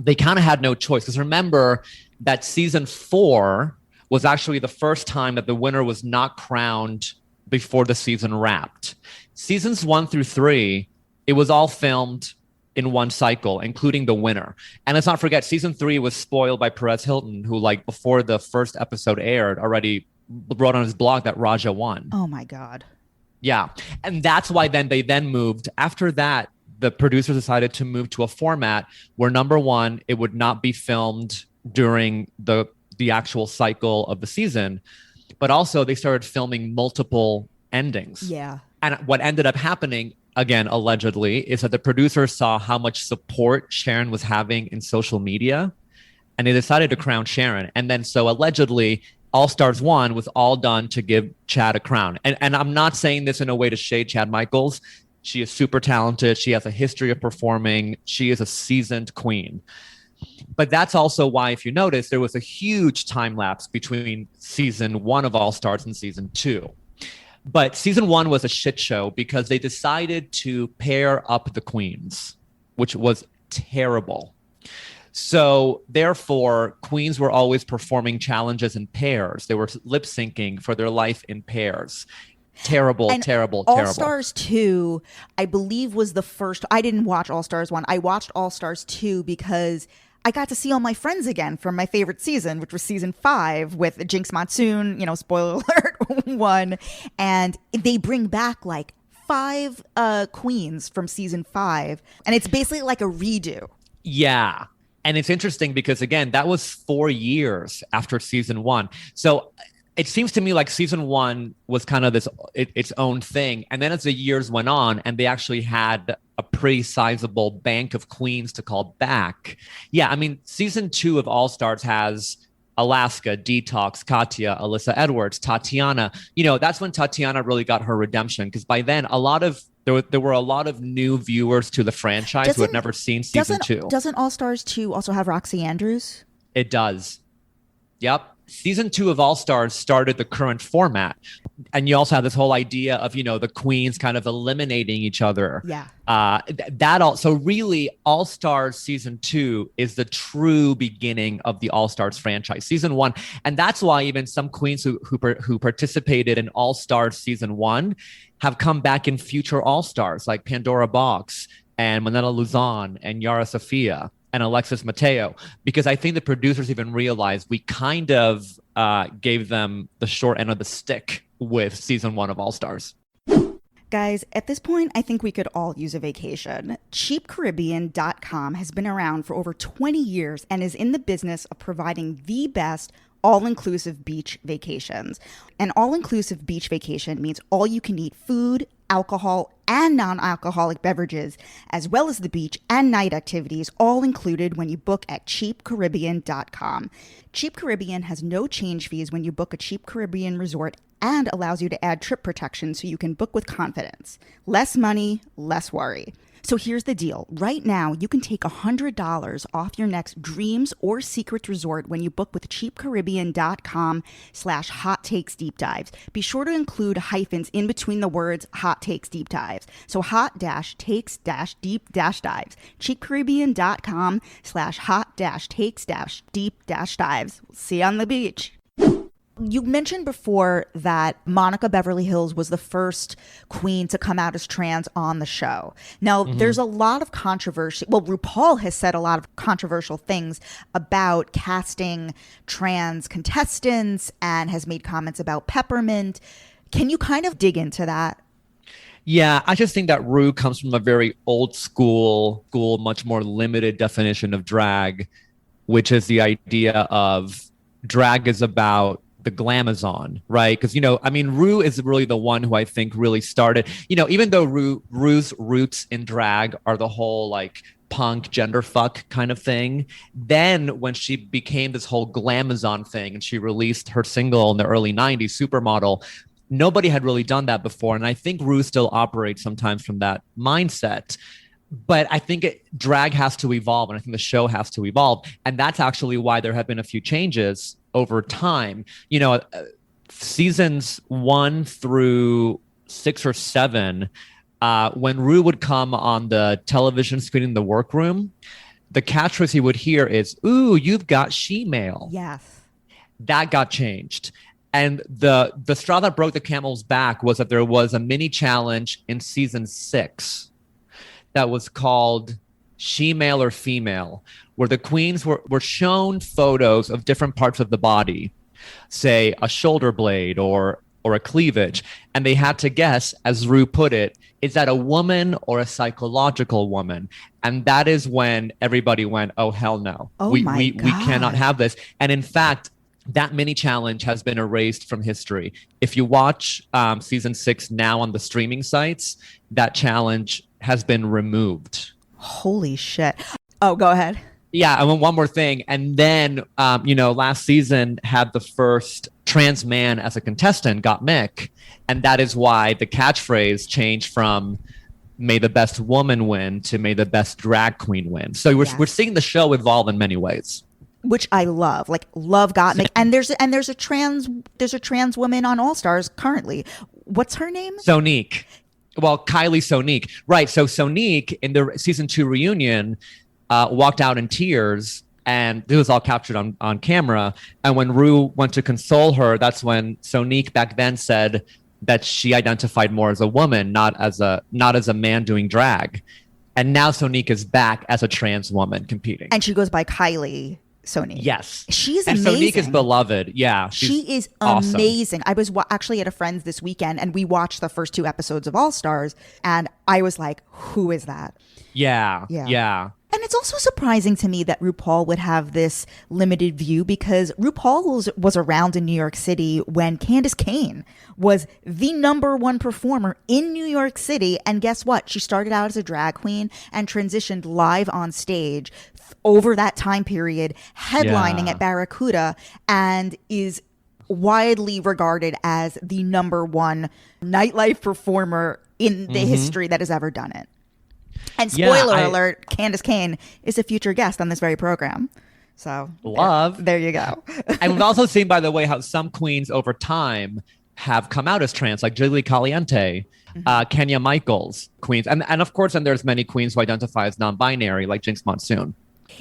they kind of had no choice. Because remember that season 4 was actually the first time that the winner was not crowned before the season wrapped. Seasons 1 through 3, it was all filmed in one cycle, including the winner. And let's not forget, season 3 was spoiled by Perez Hilton, who, like, before the first episode aired, already wrote on his blog that Raja won. Oh my God. Yeah. And that's why then they moved. After that, the producers decided to move to a format where, number one, it would not be filmed during the actual cycle of the season, but also they started filming multiple endings. Yeah. And what ended up happening, again, allegedly, is that the producers saw how much support Sharon was having in social media, and they decided to crown Sharon. And then so allegedly, All Stars 1 was all done to give Chad a crown. And I'm not saying this in a way to shade Chad Michaels. She is super talented. She has a history of performing. She is a seasoned queen. But that's also why, if you notice, there was a huge time lapse between season 1 of All Stars and season 2. But season 1 was a shit show because they decided to pair up the queens, which was terrible. So therefore, queens were always performing challenges in pairs. They were lip syncing for their life in pairs. Terrible. All Stars 2, I believe, was the first. I didn't watch All Stars 1. I watched All Stars 2 because I got to see all my friends again from my favorite season, which was season 5 with Jinx Monsoon, spoiler alert, 1. And they bring back like 5 queens from season 5. And it's basically like a redo. Yeah. And it's interesting because, again, that was 4 years after season 1. So it seems to me like season 1 was kind of its own thing. And then as the years went on and they actually had a pretty sizable bank of queens to call back. Yeah, I mean, season 2 of All Stars has Alaska, Detox, Katya, Alyssa Edwards, Tatiana. That's when Tatiana really got her redemption, because by then there were a lot of new viewers to the franchise who had never seen season 2. Doesn't All Stars 2 also have Roxy Andrews? It does. Yep. Season 2 of All Stars started the current format. And you also have this whole idea of, the queens kind of eliminating each other. Yeah. So really, All Stars season 2 is the true beginning of the All Stars franchise. Season 1. And that's why even some queens who participated in All Stars season 1 have come back in future All Stars, like Pandora Box and Manila Luzon and Yara Sofia and Alexis Mateo, because I think the producers even realized we kind of gave them the short end of the stick with season 1 of All Stars. Guys, at this point, I think we could all use a vacation. CheapCaribbean.com has been around for over 20 years and is in the business of providing the best all-inclusive beach vacations. An all-inclusive beach vacation means all you can eat food, alcohol, and non-alcoholic beverages, as well as the beach and night activities, all included when you book at CheapCaribbean.com. Cheap Caribbean has no change fees when you book a Cheap Caribbean resort and allows you to add trip protection so you can book with confidence. Less money, less worry. So here's the deal. Right now, you can take $100 off your next dreams or secrets resort when you book with cheapcaribbean.com/hot takes deep dives. Be sure to include hyphens in between the words hot takes deep dives. So hot takes deep dives. cheapcaribbean.com/hot takes deep dives. See you on the beach. You mentioned before that Monica Beverly Hills was the first queen to come out as trans on the show. Now, there's a lot of controversy. Well, RuPaul has said a lot of controversial things about casting trans contestants and has made comments about Peppermint. Can you kind of dig into that? Yeah, I just think that Ru comes from a very old school, much more limited definition of drag. which is the idea of drag is about the glamazon, right? Because, Rue is really the one who I think really started, even though Rue's roots in drag are the whole like punk gender fuck kind of thing. Then when she became this whole glamazon thing and she released her single in the early 90s, Supermodel, nobody had really done that before. And I think Rue still operates sometimes from that mindset. But I think drag has to evolve, and I think the show has to evolve. And that's actually why there have been a few changes over time. Seasons 1 through 6 or 7, when Rue would come on the television screen in the workroom, the catchphrase he would hear is, "Ooh, you've got she-male." Yes. That got changed. And the straw that broke the camel's back was that there was a mini challenge in season 6 that was called She-Male or Female, where the queens were shown photos of different parts of the body, say a shoulder blade or a cleavage, and they had to guess, as Rue put it, is that a woman or a psychological woman? And that is when everybody went, oh, hell no. We cannot have this. And in fact, that mini challenge has been erased from history. If you watch season 6 now on the streaming sites, that challenge has been removed. Holy shit. Oh, go ahead. Yeah, and one more thing. And then, last season had the first trans man as a contestant, got Mick. And that is why the catchphrase changed from "May the best woman win" to "May the best drag queen win." So we're seeing the show evolve in many ways. Which I love. Like, love Gottmik. And there's a trans woman on All Stars currently. What's her name? Sonique. Well, Kylie Sonique. Right. So Sonique in the season 2 reunion walked out in tears, and it was all captured on camera. And when Rue went to console her, that's when Sonique back then said that she identified more as a woman, not as a man doing drag. And now Sonique is back as a trans woman competing. And she goes by Kylie Sonique. Yes. She's and amazing. Sonique is beloved. Yeah. She is amazing. I was actually at a friend's this weekend, and we watched the first 2 episodes of All Stars, and I was like, who is that? Yeah. And it's also surprising to me that RuPaul would have this limited view, because RuPaul was around in New York City when Candace Cain was the #1 performer in New York City. And guess what? She started out as a drag queen and transitioned live on stage over that time period, headlining at Barracuda, and is widely regarded as the #1 nightlife performer in the history that has ever done it. And spoiler alert, Candace Cain is a future guest on this very program. So there you go. And we've also seen, by the way, how some queens over time have come out as trans, like Jiggly Caliente, Kenya Michaels, queens. And of course, and there's many queens who identify as non-binary, like Jinx Monsoon.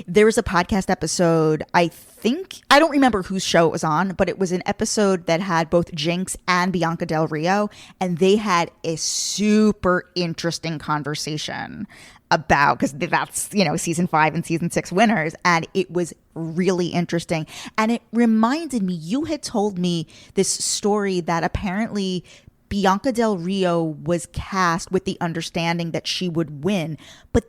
There was a podcast episode, I don't remember whose show it was on, but it was an episode that had both Jinx and Bianca Del Rio, and they had a super interesting conversation about, because that's, season 5 and season 6 winners, and it was really interesting. And it reminded me, you had told me this story that apparently Bianca Del Rio was cast with the understanding that she would win, but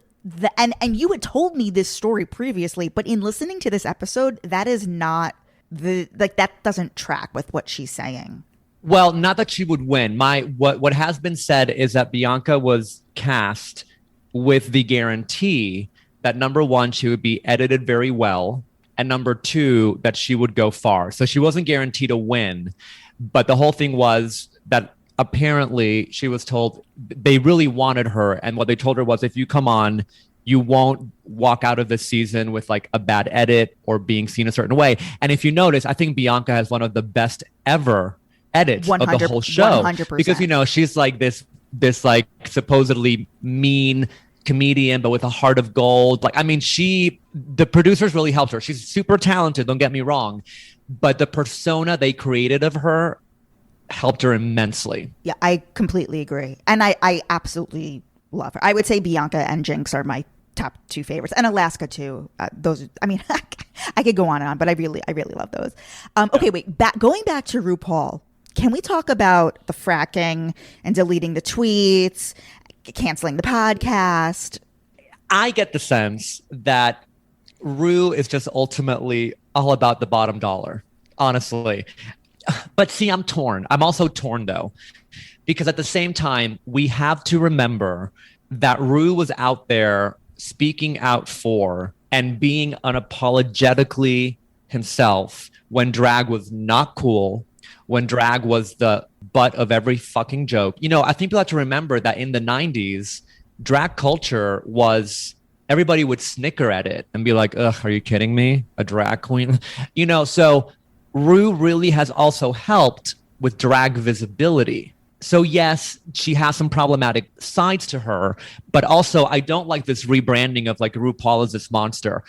and you had told me this story previously, but in listening to this episode, that is not that doesn't track with what she's saying. Well, not that she would win. What has been said is that Bianca was cast with the guarantee that #1, she would be edited very well, and #2, that she would go far. So she wasn't guaranteed a win, but the whole thing was that apparently she was told they really wanted her, and what they told her was, if you come on, you won't walk out of this season with like a bad edit or being seen a certain way. And if you notice, I think Bianca has one of the best ever edits of the whole show, 100%. because she's like this like supposedly mean comedian, but with a heart of gold. Like, I mean, the producers really helped her. She's super talented, don't get me wrong, but the persona they created of her helped her immensely. Yeah, I completely agree. And I absolutely love her. I would say Bianca and Jinx are my top 2 favorites, and Alaska too. Those, I mean, I could go on and on, but I really love those. Okay, wait, going back to RuPaul, can we talk about the fracking and deleting the tweets, canceling the podcast? I get the sense that Rue is just ultimately all about the bottom dollar, honestly. But see, I'm torn. I'm also torn though, because at the same time, we have to remember that Rue was out there speaking out for and being unapologetically himself when drag was not cool, when drag was the butt of every fucking joke. You know, I think people have to remember that in the 90s, drag culture was, everybody would snicker at it and be like, ugh, are you kidding me? A drag queen? You know, so Rue really has also helped with drag visibility. So yes, she has some problematic sides to her, but also I don't like this rebranding of like RuPaul as this monster.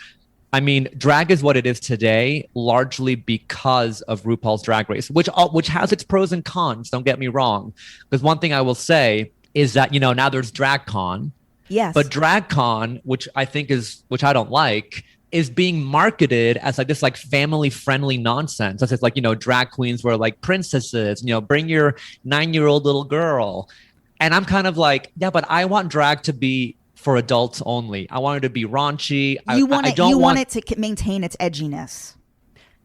I mean, drag is what it is today, largely because of RuPaul's Drag Race, which has its pros and cons. Don't get me wrong, because one thing I will say is that, you know, now there's DragCon. Yes. But DragCon, which I don't like, is being marketed as like this like family friendly nonsense. It's like, you know, drag queens were like princesses, you know, bring your 9-year-old little girl. And I'm kind of like, yeah, but I want drag to be for adults only. I want it to be raunchy. You want it to maintain its edginess.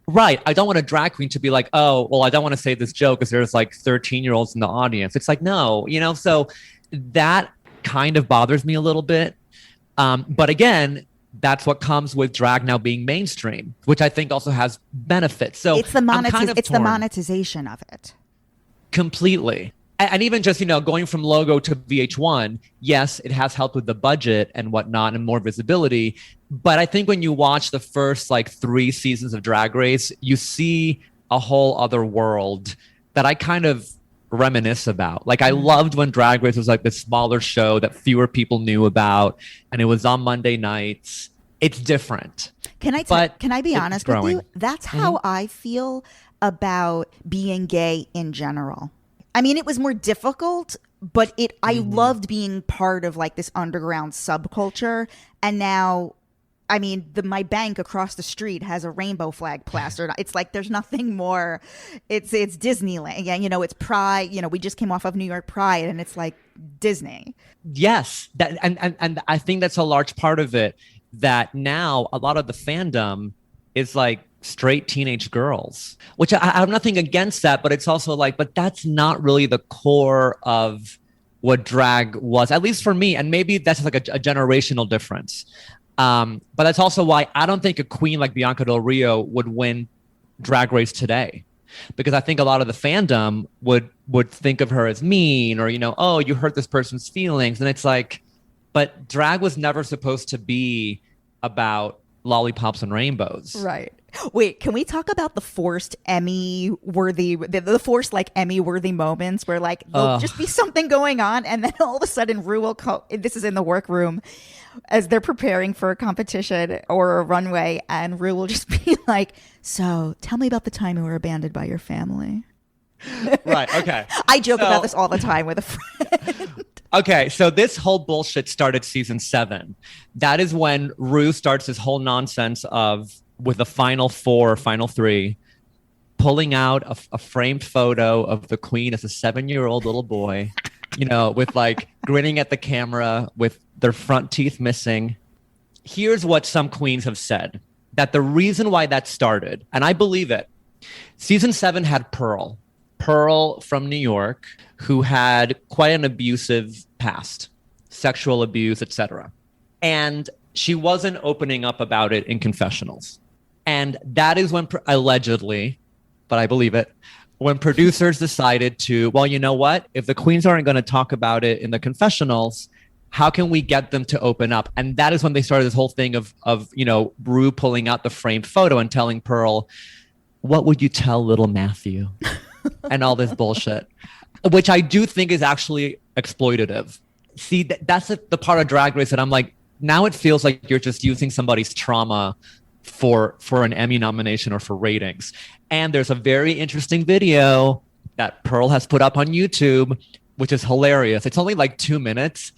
Right. I don't want a drag queen to be like, oh, well, I don't want to say this joke because there's like 13-year-olds in the audience. It's like, no, you know, so that kind of bothers me a little bit. But again, that's what comes with drag now being mainstream, which I think also has benefits. So it's the monetization of it. Completely. And even just, you know, going from logo to VH1, yes, it has helped with the budget and whatnot and more visibility. But I think when you watch the first like 3 seasons of Drag Race, you see a whole other world that I kind of reminisce about. Like I loved when Drag Race was like this smaller show that fewer people knew about, and it was on Monday nights. It's different. Can I be honest with you? That's how I feel about being gay in general. I mean, it was more difficult, but I loved being part of like this underground subculture. And now, I mean, my bank across the street has a rainbow flag plastered. It's like there's nothing more. It's Disneyland. Yeah, you know, it's Pride. You know, we just came off of New York Pride, and it's like Disney. Yes, and I think that's a large part of it. That now a lot of the fandom is like straight teenage girls, which I have nothing against that, but it's also like, but that's not really the core of what drag was, at least for me. And maybe that's like a generational difference. But that's also why I don't think a queen like Bianca Del Rio would win Drag Race today, because I think a lot of the fandom would think of her as mean, or, you know, oh, you hurt this person's feelings. And it's like, but drag was never supposed to be about lollipops and rainbows. Right. Wait, can we talk about the forced Emmy-worthy, the forced like Emmy-worthy moments where like there'll just be something going on, and then all of a sudden Rue will this is in the workroom as they're preparing for a competition or a runway, and Rue will just be like, so tell me about the time you were abandoned by your family. Right, okay. I joke about this all the time with a friend. Okay, so this whole bullshit started season 7. That is when Rue starts this whole nonsense of, with the final 4, final 3, pulling out a framed photo of the queen as a 7-year-old little boy, you know, with like grinning at the camera with their front teeth missing. Here's what some queens have said, that the reason why that started, and I believe it, season 7 had Pearl from New York, who had quite an abusive past, sexual abuse, etc. And she wasn't opening up about it in confessionals. And that is when, allegedly, but I believe it, when producers decided to, well, you know what? If the queens aren't going to talk about it in the confessionals, how can we get them to open up? And that is when they started this whole thing of you know, Rue pulling out the framed photo and telling Pearl, what would you tell little Matthew? And all this bullshit, which I do think is actually exploitative. See, that's the part of Drag Race that I'm like, now it feels like you're just using somebody's trauma for an Emmy nomination or for ratings. And there's a very interesting video that Pearl has put up on YouTube, which is hilarious. It's only like 2 minutes,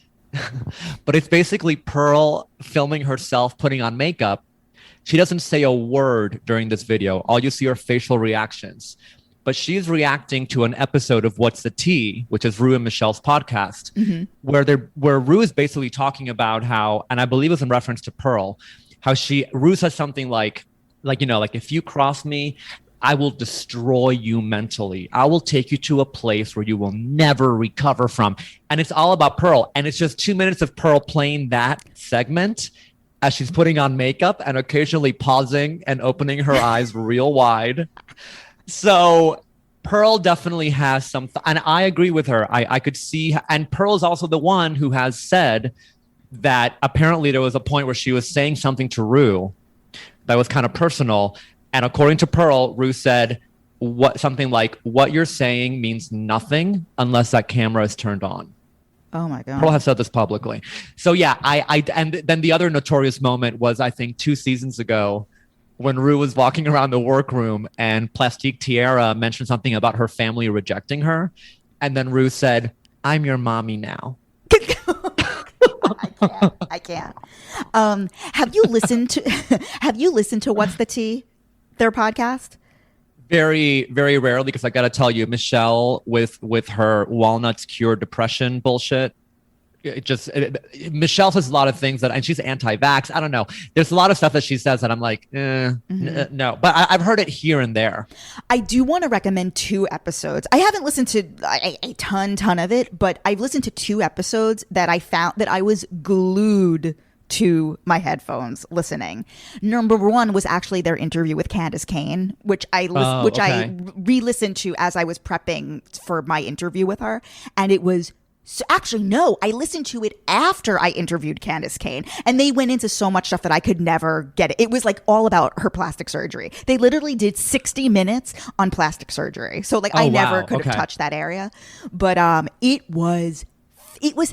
but it's basically Pearl filming herself putting on makeup. She doesn't say a word during this video. All you see are facial reactions. But she's reacting to an episode of What's the Tea, which is Rue and Michelle's podcast, where Rue is basically talking about how, and I believe it's in reference to Pearl, Ru says something like, if you cross me, I will destroy you mentally. I will take you to a place where you will never recover from. And it's all about Pearl. And it's just 2 minutes of Pearl playing that segment as she's putting on makeup and occasionally pausing and opening her eyes real wide. So Pearl definitely has some, and I agree with her. I could see, and Pearl is also the one who has said that apparently there was a point where she was saying something to Ru that was kind of personal. And according to Pearl, Ru said something like, what you're saying means nothing unless that camera is turned on. Oh my God. Pearl has said this publicly. So yeah, and then the other notorious moment was, I think 2 seasons ago, when Ru was walking around the workroom and Plastique Tiara mentioned something about her family rejecting her. And then Ru said, I'm your mommy now. I can't. Have you listened to What's the Tea? Their podcast? Very, very rarely, because I got to tell you, Michelle with her walnuts cure depression bullshit. Michelle says a lot of things and she's anti-vax. I don't know. There's a lot of stuff that she says that I'm like, no. But I've heard it here and there. I do want to recommend 2 episodes. I haven't listened to a ton of it, but I've listened to 2 episodes that I found that I was glued to my headphones listening. Number 1 was actually their interview with Candace Cain, which I re-listened to as I was prepping for my interview with her, and it was I listened to it after I interviewed Candace Cain, and they went into so much stuff that I could never get it. It was like all about her plastic surgery. They literally did 60 minutes on plastic surgery. So I never could have touched that area, but it was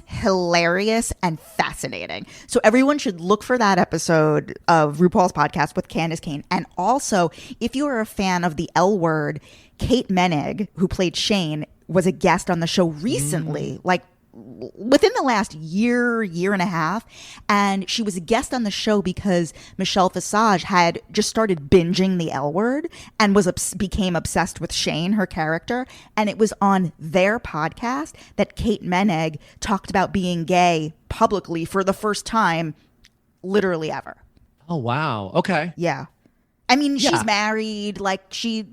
hilarious and fascinating. So everyone should look for that episode of RuPaul's podcast with Candace Cain. And also, if you are a fan of the L Word, Kate Menig, who played Shane, was a guest on the show recently, within the last year and a half. And she was a guest on the show because Michelle Visage had just started binging the L Word and became obsessed with Shane, her character. And it was on their podcast that Kate Menig talked about being gay publicly for the first time, literally ever. Oh, wow. Okay. Yeah. I mean, she's married, she's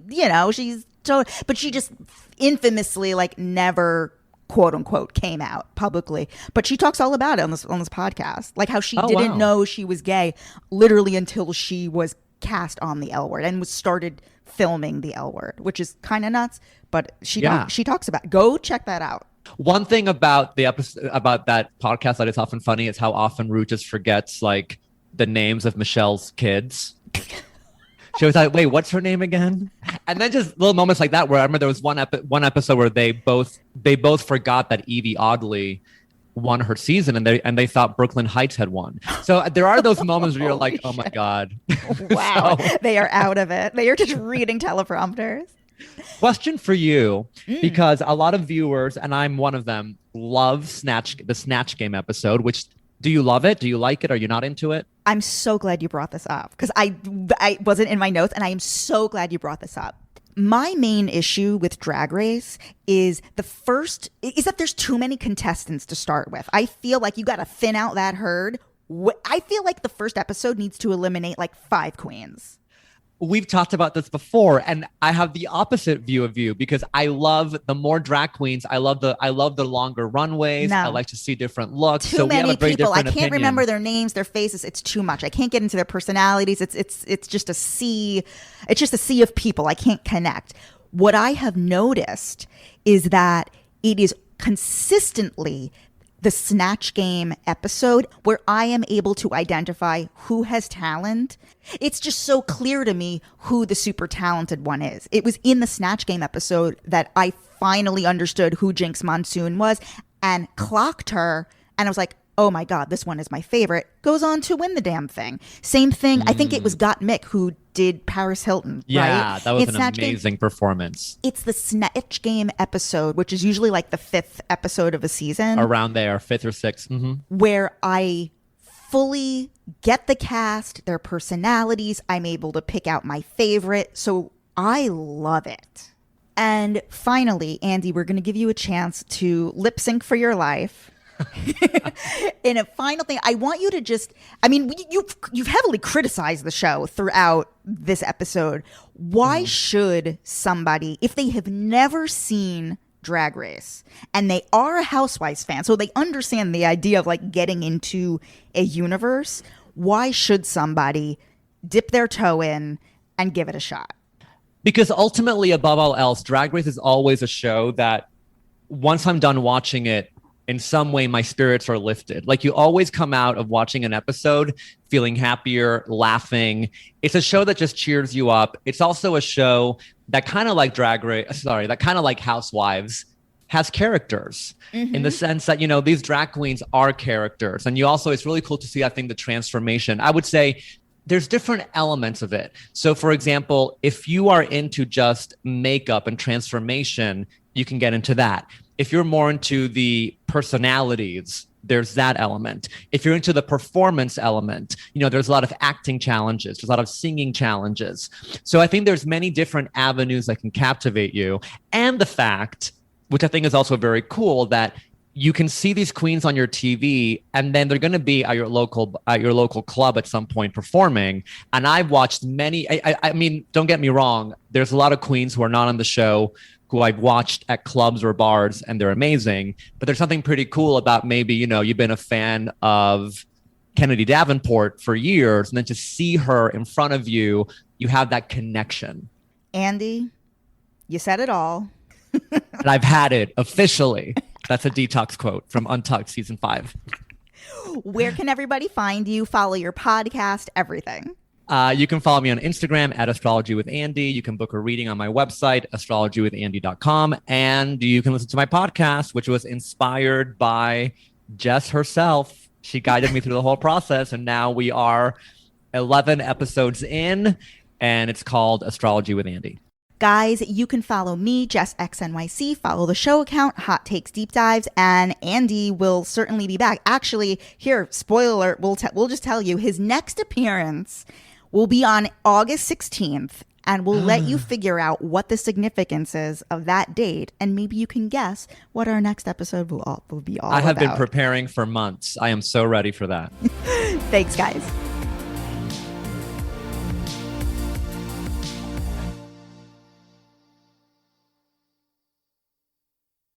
but she just infamously never quote unquote came out publicly, but she talks all about it on this podcast, how she didn't know she was gay literally until she was cast on the L Word and started filming the L Word, which is kind of nuts, but she talks about it. Go check that out. One thing about the episode, about that podcast that is often funny, is how often Ru just forgets the names of Michelle's kids. She was like, wait, what's her name again? And then just little moments like that, where I remember there was one episode where they both forgot that Evie Oddly won her season, and they thought Brooklyn Heights had won. So there are those moments where you're like, oh my God. Wow. They are out of it. They are just reading teleprompters. Question for you, because a lot of viewers, and I'm one of them, love the Snatch Game episode, which, do you love it? Do you like it? Are you not into it? I'm so glad you brought this up, because I wasn't in my notes, and I am so glad you brought this up. My main issue with Drag Race is that there's too many contestants to start with. I feel like you got to thin out that herd. I feel like the first episode needs to eliminate 5 queens. We've talked about this before, and I have the opposite view of you, because I love the more drag queens. I love the longer runways. No. I like to see different looks. Too many people. I can't remember their names, their faces. It's too much. I can't get into their personalities. It's just a sea. It's just a sea of people. I can't connect. What I have noticed is that it is consistently the Snatch Game episode where I am able to identify who has talent. It's just so clear to me who the super talented one is. It was in the Snatch Game episode that I finally understood who Jinx Monsoon was and clocked her. And I was like, oh my God, this one is my favorite. Goes on to win the damn thing. Same thing. I think it was Got Mick who did Paris Hilton. Yeah, right? That was an amazing performance. It's the Snatch Game episode, which is usually the 5th episode of a season. Around there, 5th or 6th. Mm-hmm. Where I fully get the cast, their personalities. I'm able to pick out my favorite. So I love it. And finally, Andy, we're going to give you a chance to lip sync for your life. In a final thing, I want you to just, I mean, you've heavily criticized the show throughout this episode. Why should somebody, if they have never seen Drag Race and they are a Housewives fan, so they understand the idea of like getting into a universe, why should somebody dip their toe in and give it a shot? Because ultimately, above all else, Drag Race is always a show that once I'm done watching it, in some way, my spirits are lifted. Like you always come out of watching an episode feeling happier, laughing. It's a show that just cheers you up. It's also a show that kind of like that kind of like Housewives has characters in the sense that, you know, these drag queens are characters. And it's really cool to see, I think, the transformation. I would say there's different elements of it. So for example, if you are into just makeup and transformation, you can get into that. If you're more into the personalities, there's that element. If you're into the performance element, you know, there's a lot of acting challenges. There's a lot of singing challenges. So I think there's many different avenues that can captivate you. And the fact, which I think is also very cool, that you can see these queens on your TV and then they're going to be at your local club at some point performing. And I've watched many, I mean, don't get me wrong. There's a lot of queens who are not on the show who I've watched at clubs or bars and they're amazing. But there's something pretty cool about maybe, you know, you've been a fan of Kennedy Davenport for years and then to see her in front of you, you have that connection. Andy, you said it all. And I've had it officially. That's a Detox quote from Untucked season 5. Where can everybody find you? Follow your podcast, everything. You can follow me on Instagram at Astrology with Andy. You can book a reading on my website, astrologywithandy.com. And you can listen to my podcast, which was inspired by Jess herself. She guided me through the whole process. And now we are 11 episodes in, and it's called Astrology with Andy. Guys, you can follow me, Jess XNYC, follow the show account, Hot Takes Deep Dives, and Andy will certainly be back. Actually, here, spoiler alert, we'll just tell you, his next appearance will be on August 16th, and we'll let you figure out what the significance is of that date, and maybe you can guess what our next episode will be all about. I have been preparing for months. I am so ready for that. Thanks, guys.